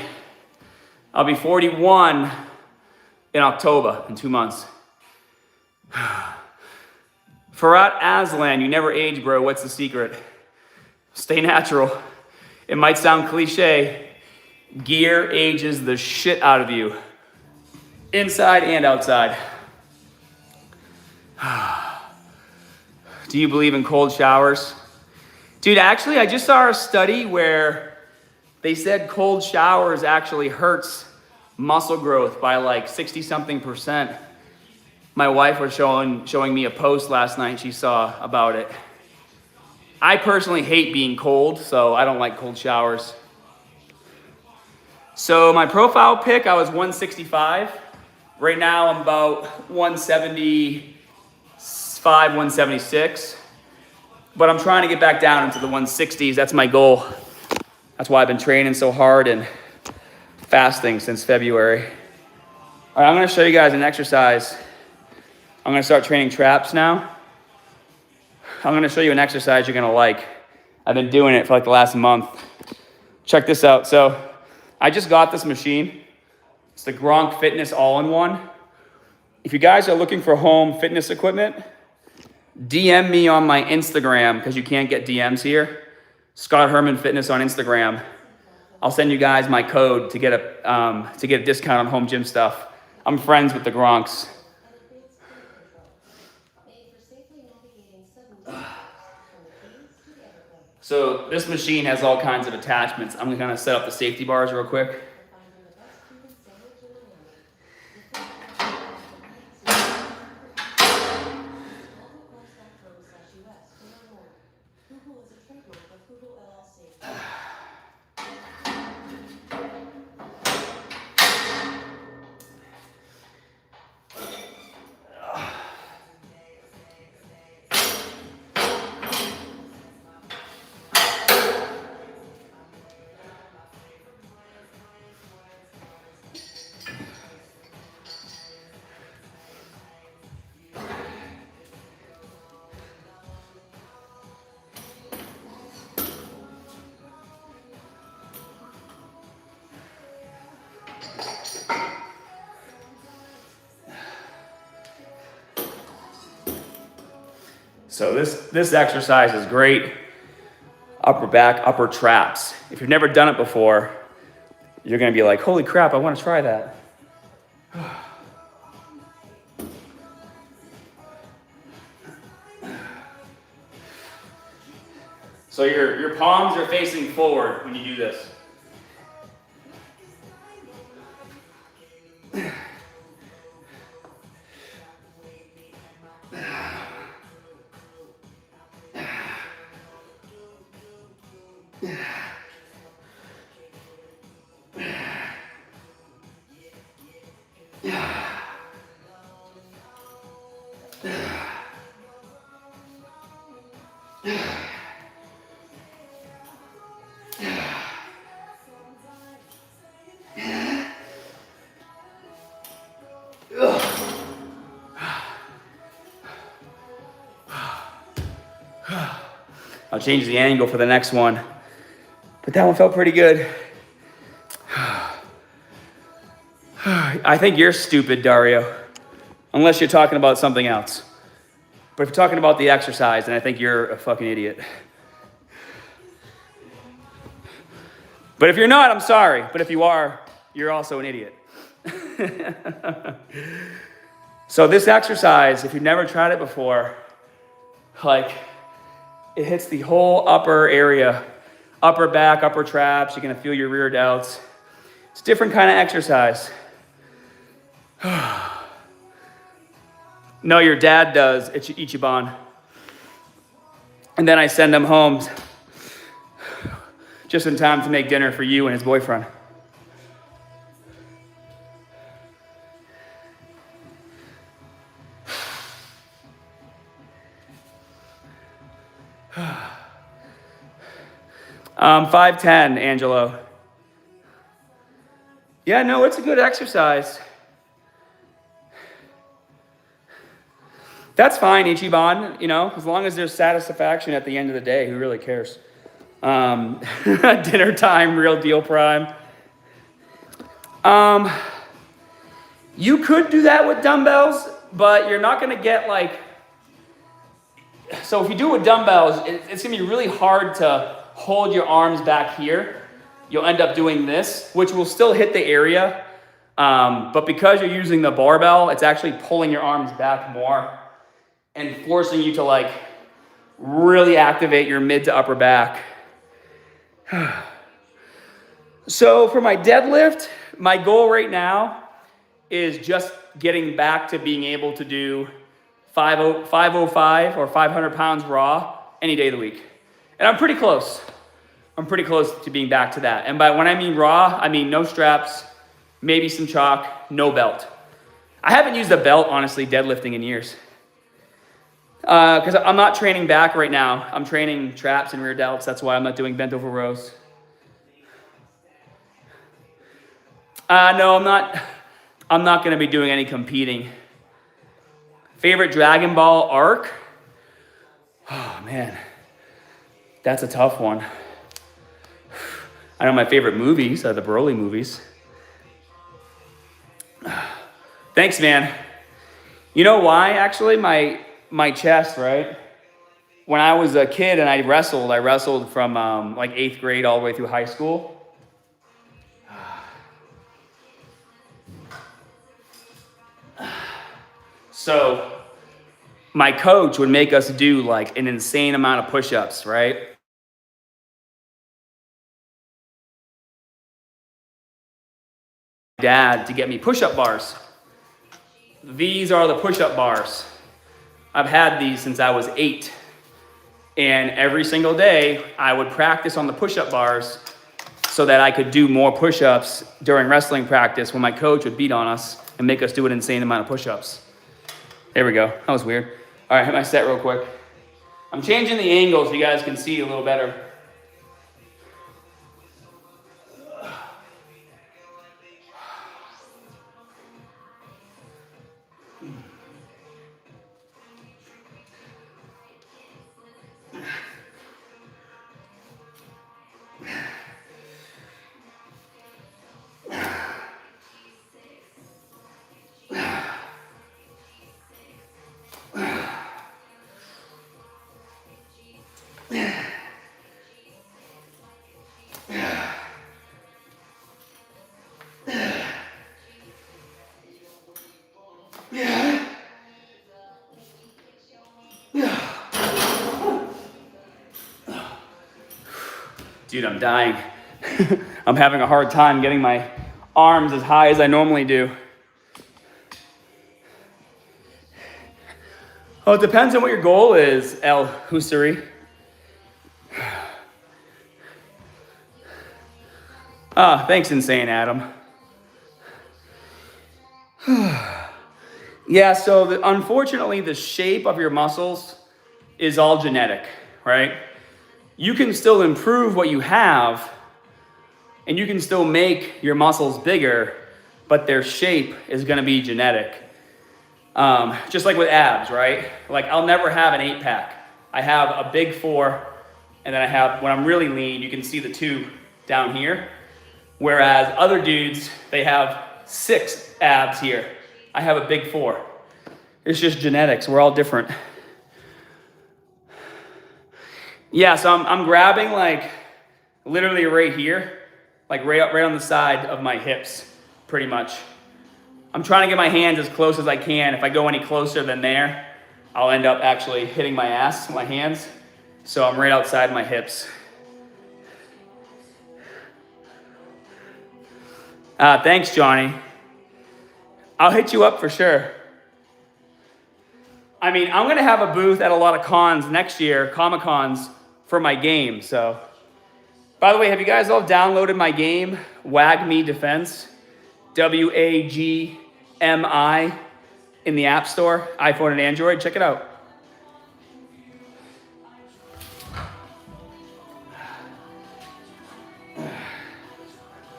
Speaker 1: I'll be 41 in October, in 2 months. Farhat Aslan, you never age, bro. What's the secret? Stay natural. It might sound cliche. Gear ages the shit out of you. Inside and outside. Do you believe in cold showers? Dude, actually, I just saw a study where they said cold showers actually hurts muscle growth by like 60-something%. My wife was showing me a post last night she saw about it. I personally hate being cold, so I don't like cold showers. So my profile pic, I was 165. Right now I'm about 175, 176. But I'm trying to get back down into the 160s. That's my goal. That's why I've been training so hard and fasting since February. All right, I'm gonna show you guys an exercise. I'm gonna start training traps now. I'm gonna show you an exercise you're gonna like. I've been doing it for like the last month. Check this out. So I just got this machine. It's the Gronk Fitness All-in-One. If you guys are looking for home fitness equipment, DM me on my Instagram, because you can't get DMs here. Scott Herman Fitness on Instagram. I'll send you guys my code to get a discount on home gym stuff. I'm friends with the Gronks. So this machine has all kinds of attachments. I'm gonna set up the safety bars real quick. So this exercise is great. Upper back, upper traps. If you've never done it before, you're gonna be like, holy crap, I wanna try that. So your palms are facing forward when you do this. I'll change the angle for the next one, but that one felt pretty good. I think you're stupid, Dario, unless you're talking about something else. But if you're talking about the exercise, then I think you're a fucking idiot. But if you're not, I'm sorry. But if you are, you're also an idiot. So this exercise, if you've never tried it before, like, it hits the whole upper area, upper back, upper traps. You're gonna feel your rear delts. It's a different kind of exercise. No, your dad does Ichiban. And then I send him home just in time to make dinner for you and his boyfriend. I'm 5'10", Angelo. Yeah, no, it's a good exercise. That's fine, Ichiban, you know, as long as there's satisfaction at the end of the day, who really cares? Dinner time, real deal prime. You could do that with dumbbells, but you're not gonna get like So if you do it with dumbbells, it's gonna be really hard to hold your arms back here. You'll end up doing this, which will still hit the area. But because you're using the barbell, it's actually pulling your arms back more and forcing you to like really activate your mid to upper back. So for my deadlift, my goal right now is just getting back to being able to do 505 or 500 pounds raw any day of the week. And I'm pretty close. I'm pretty close to being back to that. And by when I mean raw, I mean no straps, maybe some chalk, no belt. I haven't used a belt, honestly, deadlifting in years. Because I'm not training back right now. I'm training traps and rear delts. That's why I'm not doing bent over rows. No, I'm not going to be doing any competing. Favorite Dragon Ball arc? Oh, man. That's a tough one. I know my favorite movies are the Broly movies. Thanks, man. You know why, actually? My chest, right? When I was a kid and I wrestled from like 8th grade all the way through high school. So my coach would make us do like an insane amount of push-ups, right? Dad to get me push-up bars. These are the push-up bars. I've had these since I was 8. And every single day I would practice on the push-up bars so that I could do more push-ups during wrestling practice when my coach would beat on us and make us do an insane amount of push-ups. There we go. That was weird. All right, hit my set real quick. I'm changing the angle so you guys can see a little better. Dude, I'm dying. I'm having a hard time getting my arms as high as I normally do. Well, it depends on what your goal is, El Hussery. Thanks, Insane Adam. Yeah, so unfortunately, the shape of your muscles is all genetic, right? You can still improve what you have, and you can still make your muscles bigger, but their shape is gonna be genetic. Just like with abs, right? Like I'll never have an 8-pack. I have a big 4, and then I have, when I'm really lean, you can see the 2 down here. Whereas other dudes, they have 6 abs here. I have a big 4. It's just genetics, we're all different. Yeah, so I'm grabbing like literally right here, like right on the side of my hips, pretty much. I'm trying to get my hands as close as I can. If I go any closer than there, I'll end up actually hitting my ass with my hands. So I'm right outside my hips. Thanks, Johnny. I'll hit you up for sure. I mean, I'm gonna have a booth at a lot of cons next year, Comic-Cons, for my game, so. By the way, have you guys all downloaded my game, WAGMI Defense? WAGMI in the App Store, iPhone and Android, check it out.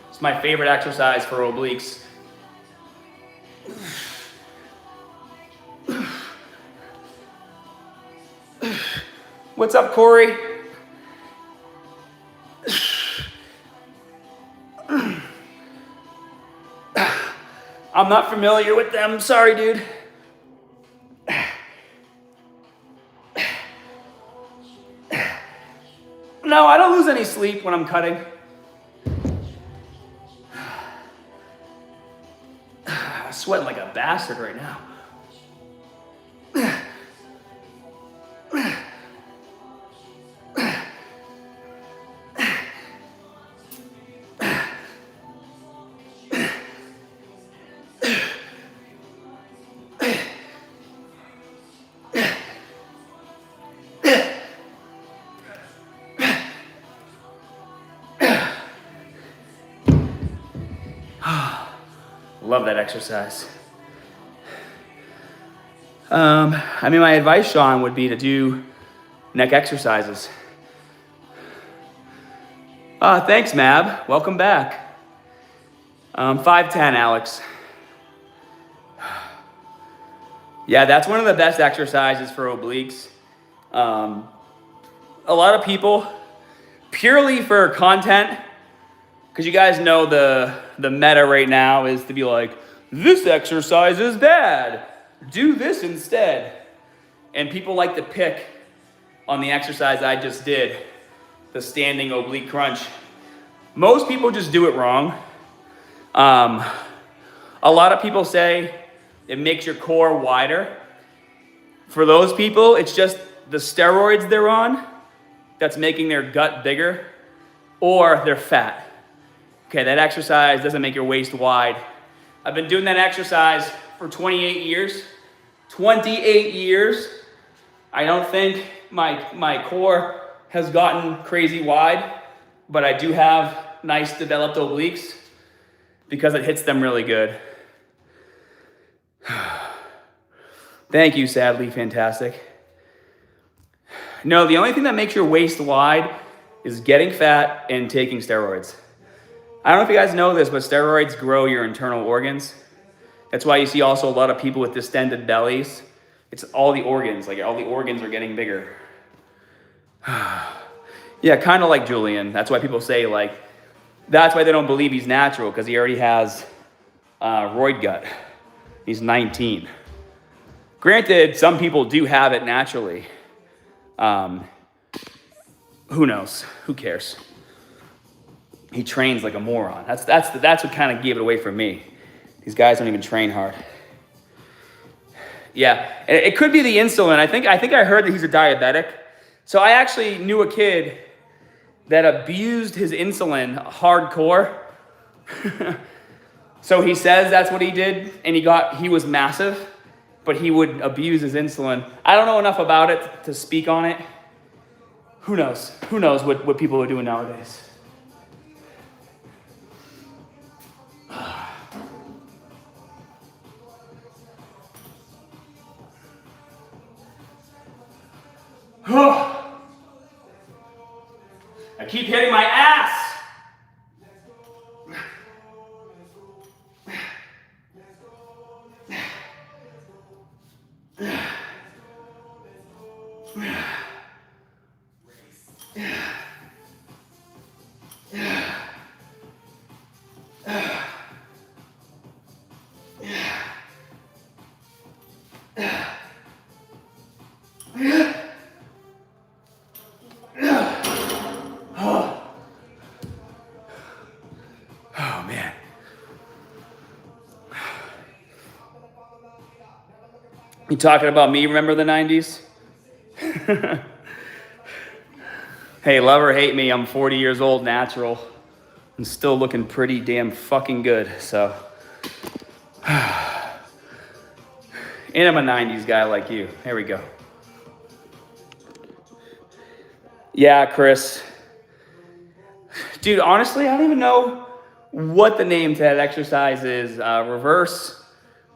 Speaker 1: It's my favorite exercise for obliques. What's up, Corey? I'm not familiar with them. Sorry, dude. No, I don't lose any sleep when I'm cutting. I'm sweating like a bastard right now. Love that exercise. I mean, my advice, Sean, would be to do neck exercises. Thanks, Mab. Welcome back. 5'10", Alex. Yeah, that's one of the best exercises for obliques. A lot of people, purely for content, because you guys know the meta right now is to be like, this exercise is bad. Do this instead. And people like to pick on the exercise I just did, the standing oblique crunch. Most people just do it wrong. A lot of people say it makes your core wider. For those people, it's just the steroids they're on that's making their gut bigger, or they're fat. Okay, that exercise doesn't make your waist wide. I've been doing that exercise for 28 years. 28 years. I don't think my core has gotten crazy wide, but I do have nice developed obliques because it hits them really good. Thank you, Sadly Fantastic. No, the only thing that makes your waist wide is getting fat and taking steroids. I don't know if you guys know this, but steroids grow your internal organs. That's why you see also a lot of people with distended bellies. It's all the organs, like all the organs are getting bigger. Yeah, kind of like Julian. That's why people say like, that's why they don't believe he's natural, because he already has roid gut. He's 19. Granted, some people do have it naturally. Who knows? Who cares? He trains like a moron. That's what kind of gave it away for me. These guys don't even train hard. Yeah, it could be the insulin. I think I heard that he's a diabetic. So I actually knew a kid that abused his insulin hardcore. So he says that's what he did, and he was massive, but he would abuse his insulin. I don't know enough about it to speak on it. Who knows? Who knows what people are doing nowadays? I keep hitting my ass. You talking about me, remember the 90s? Hey, love or hate me, I'm 40 years old, natural, and still looking pretty damn fucking good, so. And I'm a 90s guy like you. Here we go. Yeah, Chris. Dude, honestly, I don't even know what the name to that exercise is. Reverse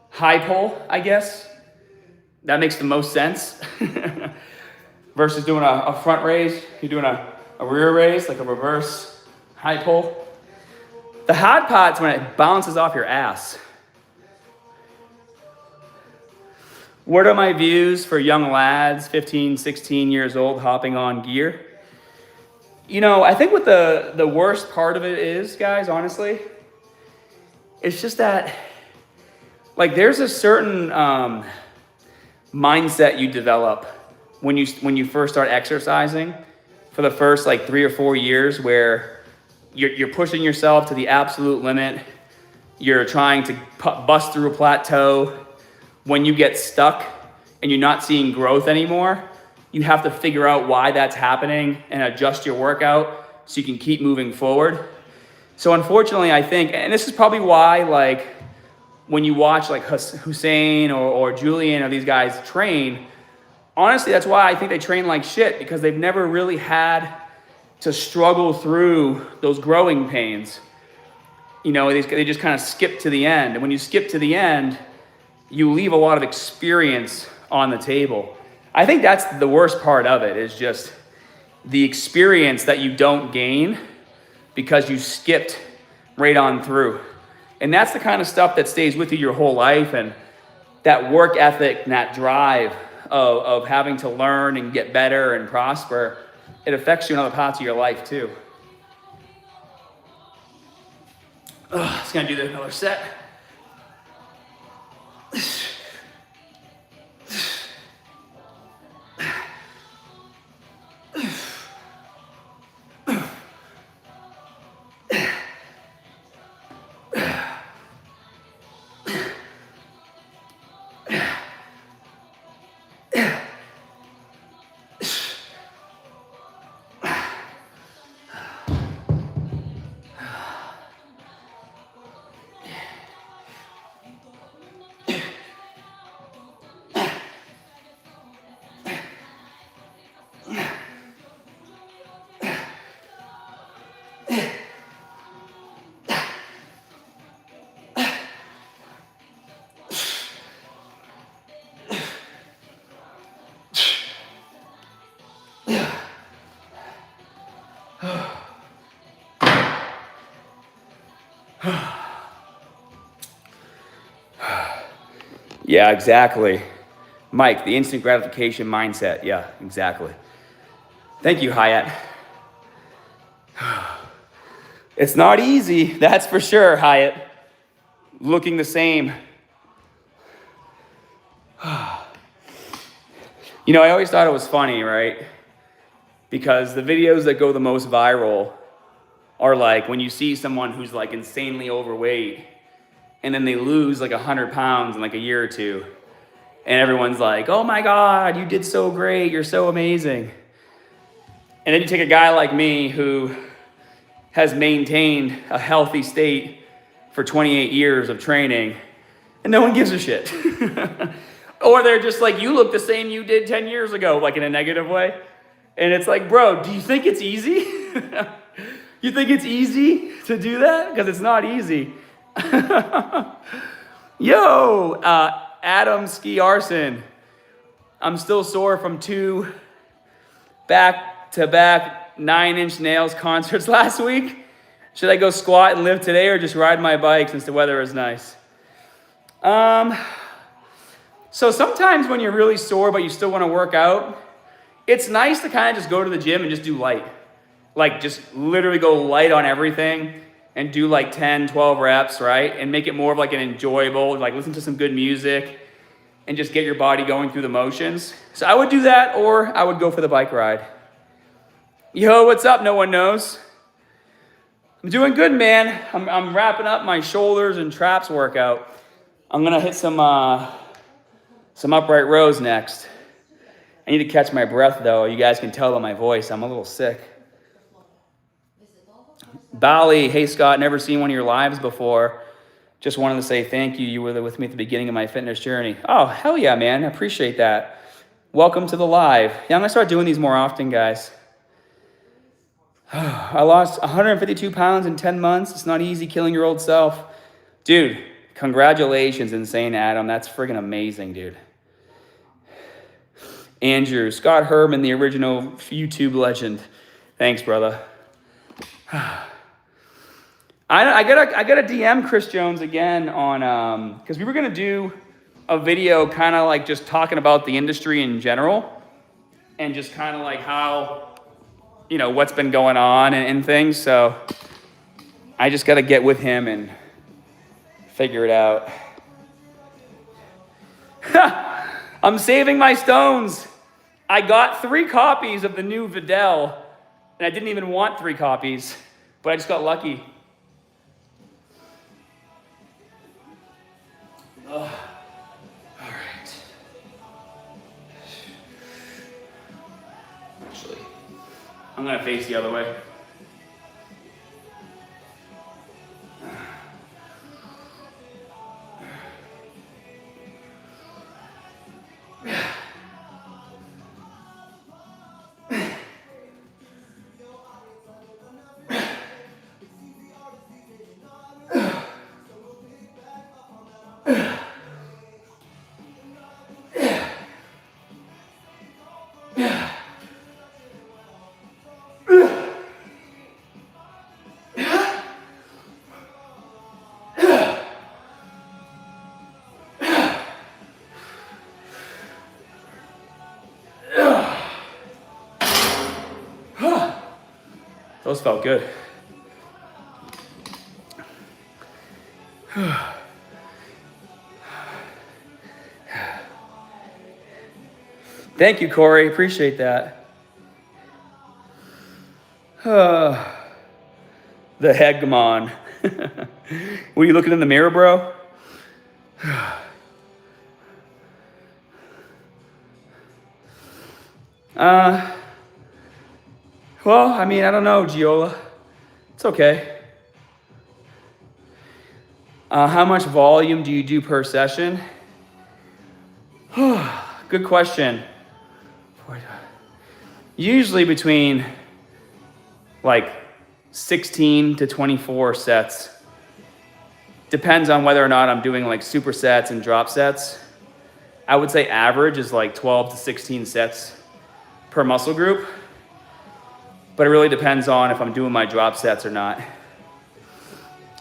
Speaker 1: high pull, I guess. That makes the most sense. Versus doing a front raise, you're doing a rear raise, like a reverse high pull. The hot pot's when it bounces off your ass. What are my views for young lads, 15, 16 years old, hopping on gear? You know, I think what the worst part of it is, guys, honestly, it's just that, like, there's a certain mindset you develop when you first start exercising for the first like 3 or 4 years where you're pushing yourself to the absolute limit. You're trying to bust through a plateau. When you get stuck and you're not seeing growth anymore, you have to figure out why that's happening and adjust your workout so you can keep moving forward. So unfortunately, I think, and this is probably why, like, when you watch like Hussein or Julian or these guys train, honestly, that's why I think they train like shit, because they've never really had to struggle through those growing pains. You know, they just kind of skip to the end. And when you skip to the end, you leave a lot of experience on the table. I think that's the worst part of it, is just the experience that you don't gain because you skipped right on through. And that's the kind of stuff that stays with you your whole life, and that work ethic and that drive of having to learn and get better and prosper, it affects you in other parts of your life too. Just gonna do another set. Yeah, exactly. Mike, the instant gratification mindset. Yeah, exactly. Thank you, Hyatt. It's not easy, that's for sure, Hyatt. Looking the same. You know, I always thought it was funny, right? Because the videos that go the most viral are like when you see someone who's like insanely overweight and then they lose like 100 pounds in like a year or two. And everyone's like, oh my God, you did so great, you're so amazing. And then you take a guy like me who has maintained a healthy state for 28 years of training, and no one gives a shit. Or they're just like, you look the same you did 10 years ago, like in a negative way. And it's like, bro, do you think it's easy? You think it's easy to do that? Because it's not easy. Yo, Adam Ski Arson. I'm still sore from 2 back-to-back 9-inch nails concerts last week. Should I go squat and live today or just ride my bike since the weather is nice? So sometimes when you're really sore but you still want to work out, it's nice to kind of just go to the gym and just do light. Like just literally go light on everything and do like 10, 12 reps, right? And make it more of like an enjoyable, like listen to some good music and just get your body going through the motions. So I would do that, or I would go for the bike ride. Yo, what's up? No one knows. I'm doing good, man. I'm wrapping up my shoulders and traps workout. I'm gonna hit some upright rows next. I need to catch my breath though. You guys can tell by my voice, I'm a little sick. Bali, hey Scott, never seen one of your lives before. Just wanted to say thank you. You were with me at the beginning of my fitness journey. Oh, hell yeah, man. I appreciate that. Welcome to the live. Yeah, I'm gonna start doing these more often, guys. I lost 152 pounds in 10 months. It's not easy killing your old self. Dude, congratulations, Insane Adam. That's friggin' amazing, dude. Andrew, Scott Herman, the original YouTube legend. Thanks, brother. I gotta DM Chris Jones again on, because we were gonna do a video kind of like just talking about the industry in general and just kind of like how, you know, what's been going on and things. So I just gotta get with him and figure it out. I'm saving my stones. I got 3 copies of the new Vidal And I didn't even want 3 copies, but I just got lucky. All right. Actually, I'm gonna face the other way. Those felt good. Thank you, Corey. Appreciate that. The hegemon. Were you looking in the mirror, bro? Well, I mean, I don't know, Giola. It's okay. How much volume do you do per session? Good question. Usually between like 16 to 24 sets. Depends on whether or not I'm doing like supersets and drop sets. I would say average is like 12 to 16 sets per muscle group. But it really depends on if I'm doing my drop sets or not.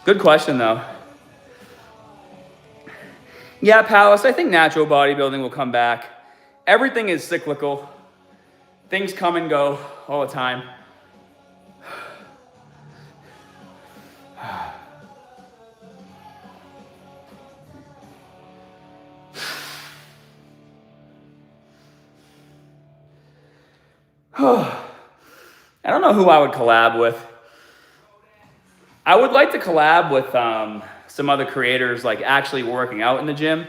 Speaker 1: Good question though. Yeah, Palace, I think natural bodybuilding will come back. Everything is cyclical. Things come and go all the time. I don't know who I would collab with. I would like to collab with some other creators like actually working out in the gym.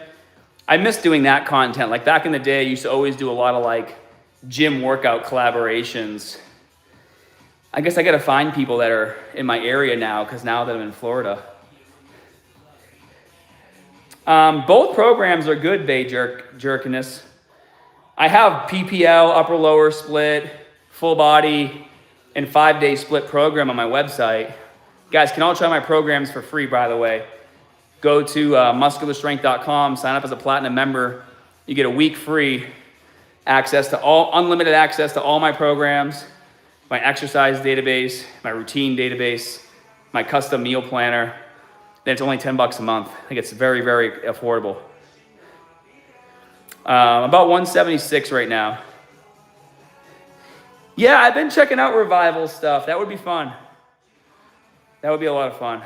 Speaker 1: I miss doing that content. Like back in the day, I used to always do a lot of like gym workout collaborations. I guess I gotta find people that are in my area now because now that I'm in Florida. Both programs are good, Bay Jerkiness. I have PPL, upper lower split, full body, and 5-day split program on my website. Guys, can all try my programs for free, by the way. Go to muscularstrength.com, sign up as a platinum member. You get a week free access to unlimited access to all my programs, my exercise database, my routine database, my custom meal planner. Then it's only $10 a month. I think it's very, very affordable. About 176 right now. Yeah, I've been checking out revival stuff. That would be fun. That would be a lot of fun.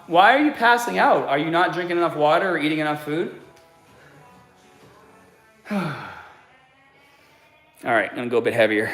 Speaker 1: Why are you passing out? Are you not drinking enough water or eating enough food? All right, I'm gonna go a bit heavier.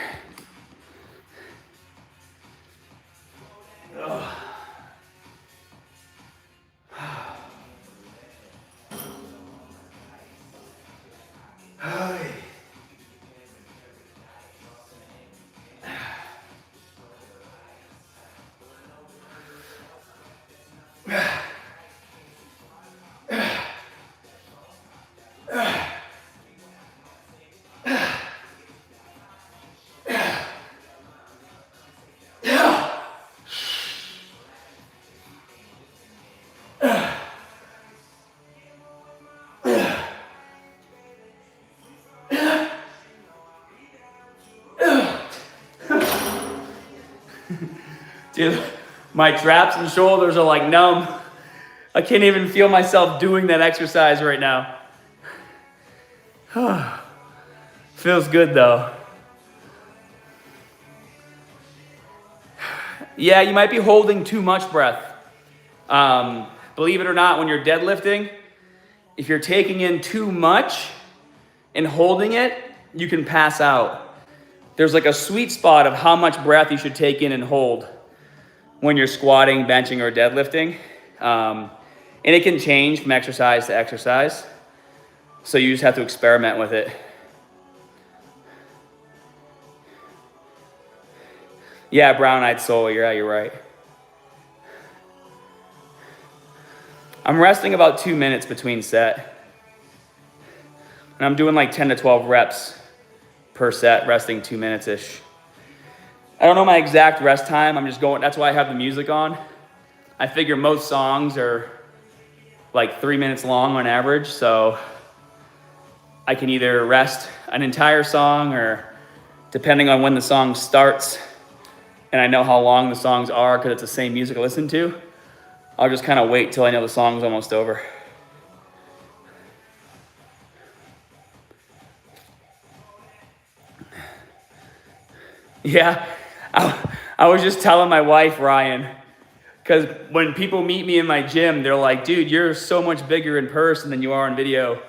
Speaker 1: Dude, my traps and shoulders are like numb. I can't even feel myself doing that exercise right now. Feels good though. Yeah, you might be holding too much breath. Believe it or not, when you're deadlifting, If you're taking in too much and holding it, you can pass out. There's like a sweet spot of how much breath you should take in and hold when you're squatting, benching, or deadlifting. And it can change from exercise to exercise. So you just have to experiment with it. Yeah, brown-eyed soul, you're right. I'm resting about 2 minutes between set. And I'm doing like 10 to 12 reps per set, resting 2 minutes-ish. I don't know my exact rest time, I'm just going, that's why I have the music on. I figure most songs are like 3 minutes long on average, so I can either rest an entire song or depending on when the song starts, and I know how long the songs are because it's the same music I listen to, I'll just kind of wait till I know the song's almost over. Yeah, I was just telling my wife, Ryan, because when people meet me in my gym, they're like, dude, you're so much bigger in person than you are in video.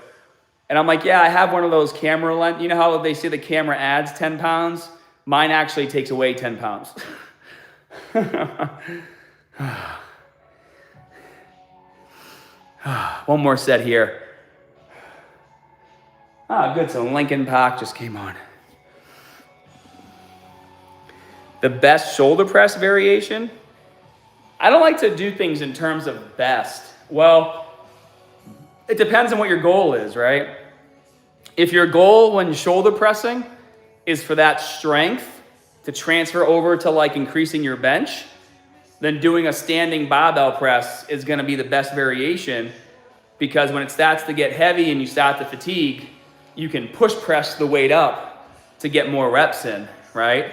Speaker 1: And I'm like, yeah, I have one of those camera lens. You know how they say the camera adds 10 pounds? Mine actually takes away 10 pounds. One more set here. Good, so Linkin Park just came on. The best shoulder press variation? I don't like to do things in terms of best. Well, it depends on what your goal is, right? If your goal when shoulder pressing is for that strength to transfer over to like increasing your bench, then doing a standing barbell press is gonna be the best variation, because when it starts to get heavy and you start to fatigue, you can push press the weight up to get more reps in, right?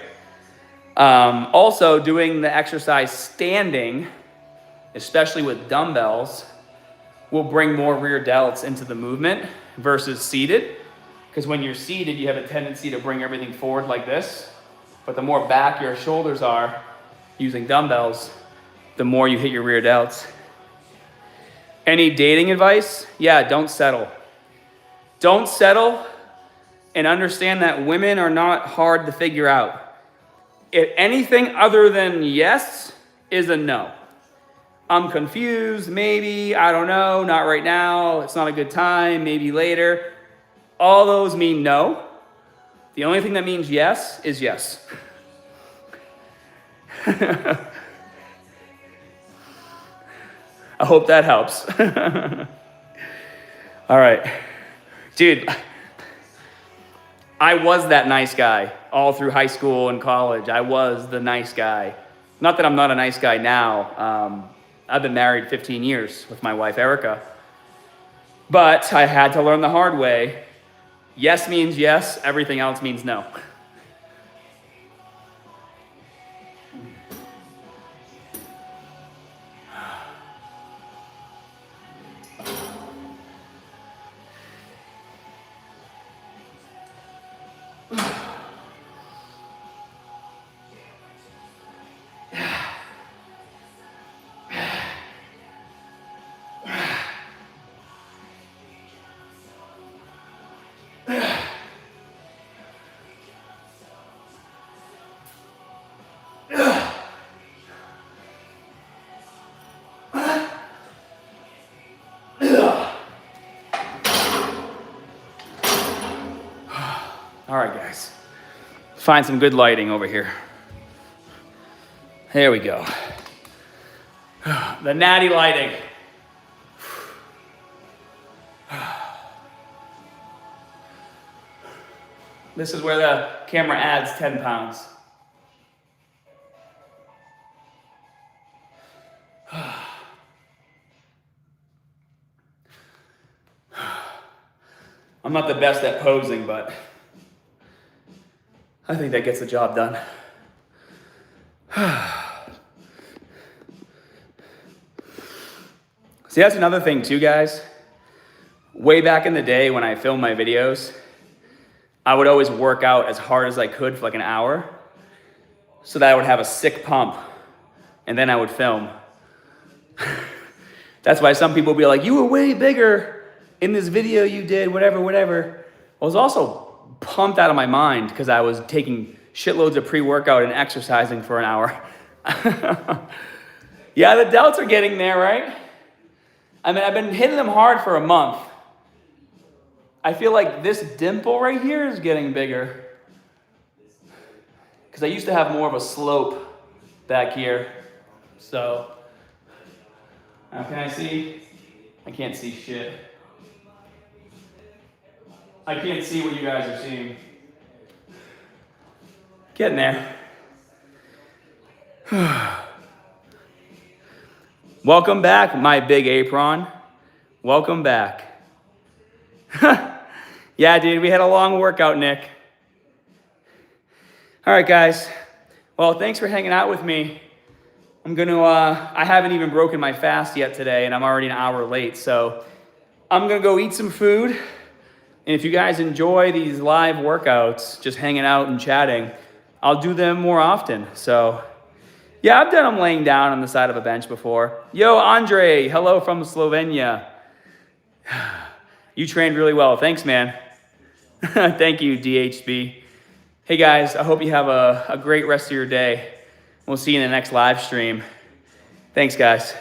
Speaker 1: Also, doing the exercise standing, especially with dumbbells, will bring more rear delts into the movement versus seated. Because when you're seated, you have a tendency to bring everything forward like this. But the more back your shoulders are using dumbbells, the more you hit your rear delts. Any dating advice? Yeah, don't settle. Don't settle, and understand that women are not hard to figure out. If anything other than yes is a no. I'm confused, maybe, I don't know, not right now, it's not a good time, maybe later. All those mean no. The only thing that means yes is yes. I hope that helps. All right. Dude, I was that nice guy all through high school and college. I was the nice guy. Not that I'm not a nice guy now. I've been married 15 years with my wife, Erica. But I had to learn the hard way. Yes means yes, everything else means no. All right, guys. Find some good lighting over here. There we go. The natty lighting. This is where the camera adds 10 pounds. I'm not the best at posing, but I think that gets the job done. See, that's another thing too, guys. Way back in the day when I filmed my videos, I would always work out as hard as I could for like an hour so that I would have a sick pump, and then I would film. That's why some people would be like, you were way bigger in this video you did, whatever. I was also pumped out of my mind because I was taking shitloads of pre-workout and exercising for an hour. Yeah, the delts are getting there, right? I mean, I've been hitting them hard for a month. I feel like this dimple right here is getting bigger because I used to have more of a slope back here. So, now can I see? I can't see shit. I can't see what you guys are seeing. Getting there. Welcome back, my big apron. Welcome back. Yeah, dude, we had a long workout, Nick. All right, guys. Well, thanks for hanging out with me. I haven't even broken my fast yet today, and I'm already an hour late, so I'm gonna go eat some food. And if you guys enjoy these live workouts, just hanging out and chatting, I'll do them more often. So, yeah, I've done them laying down on the side of a bench before. Yo, Andre, hello from Slovenia. You trained really well. Thanks, man. Thank you, DHB. Hey, guys, I hope you have a great rest of your day. We'll see you in the next live stream. Thanks, guys.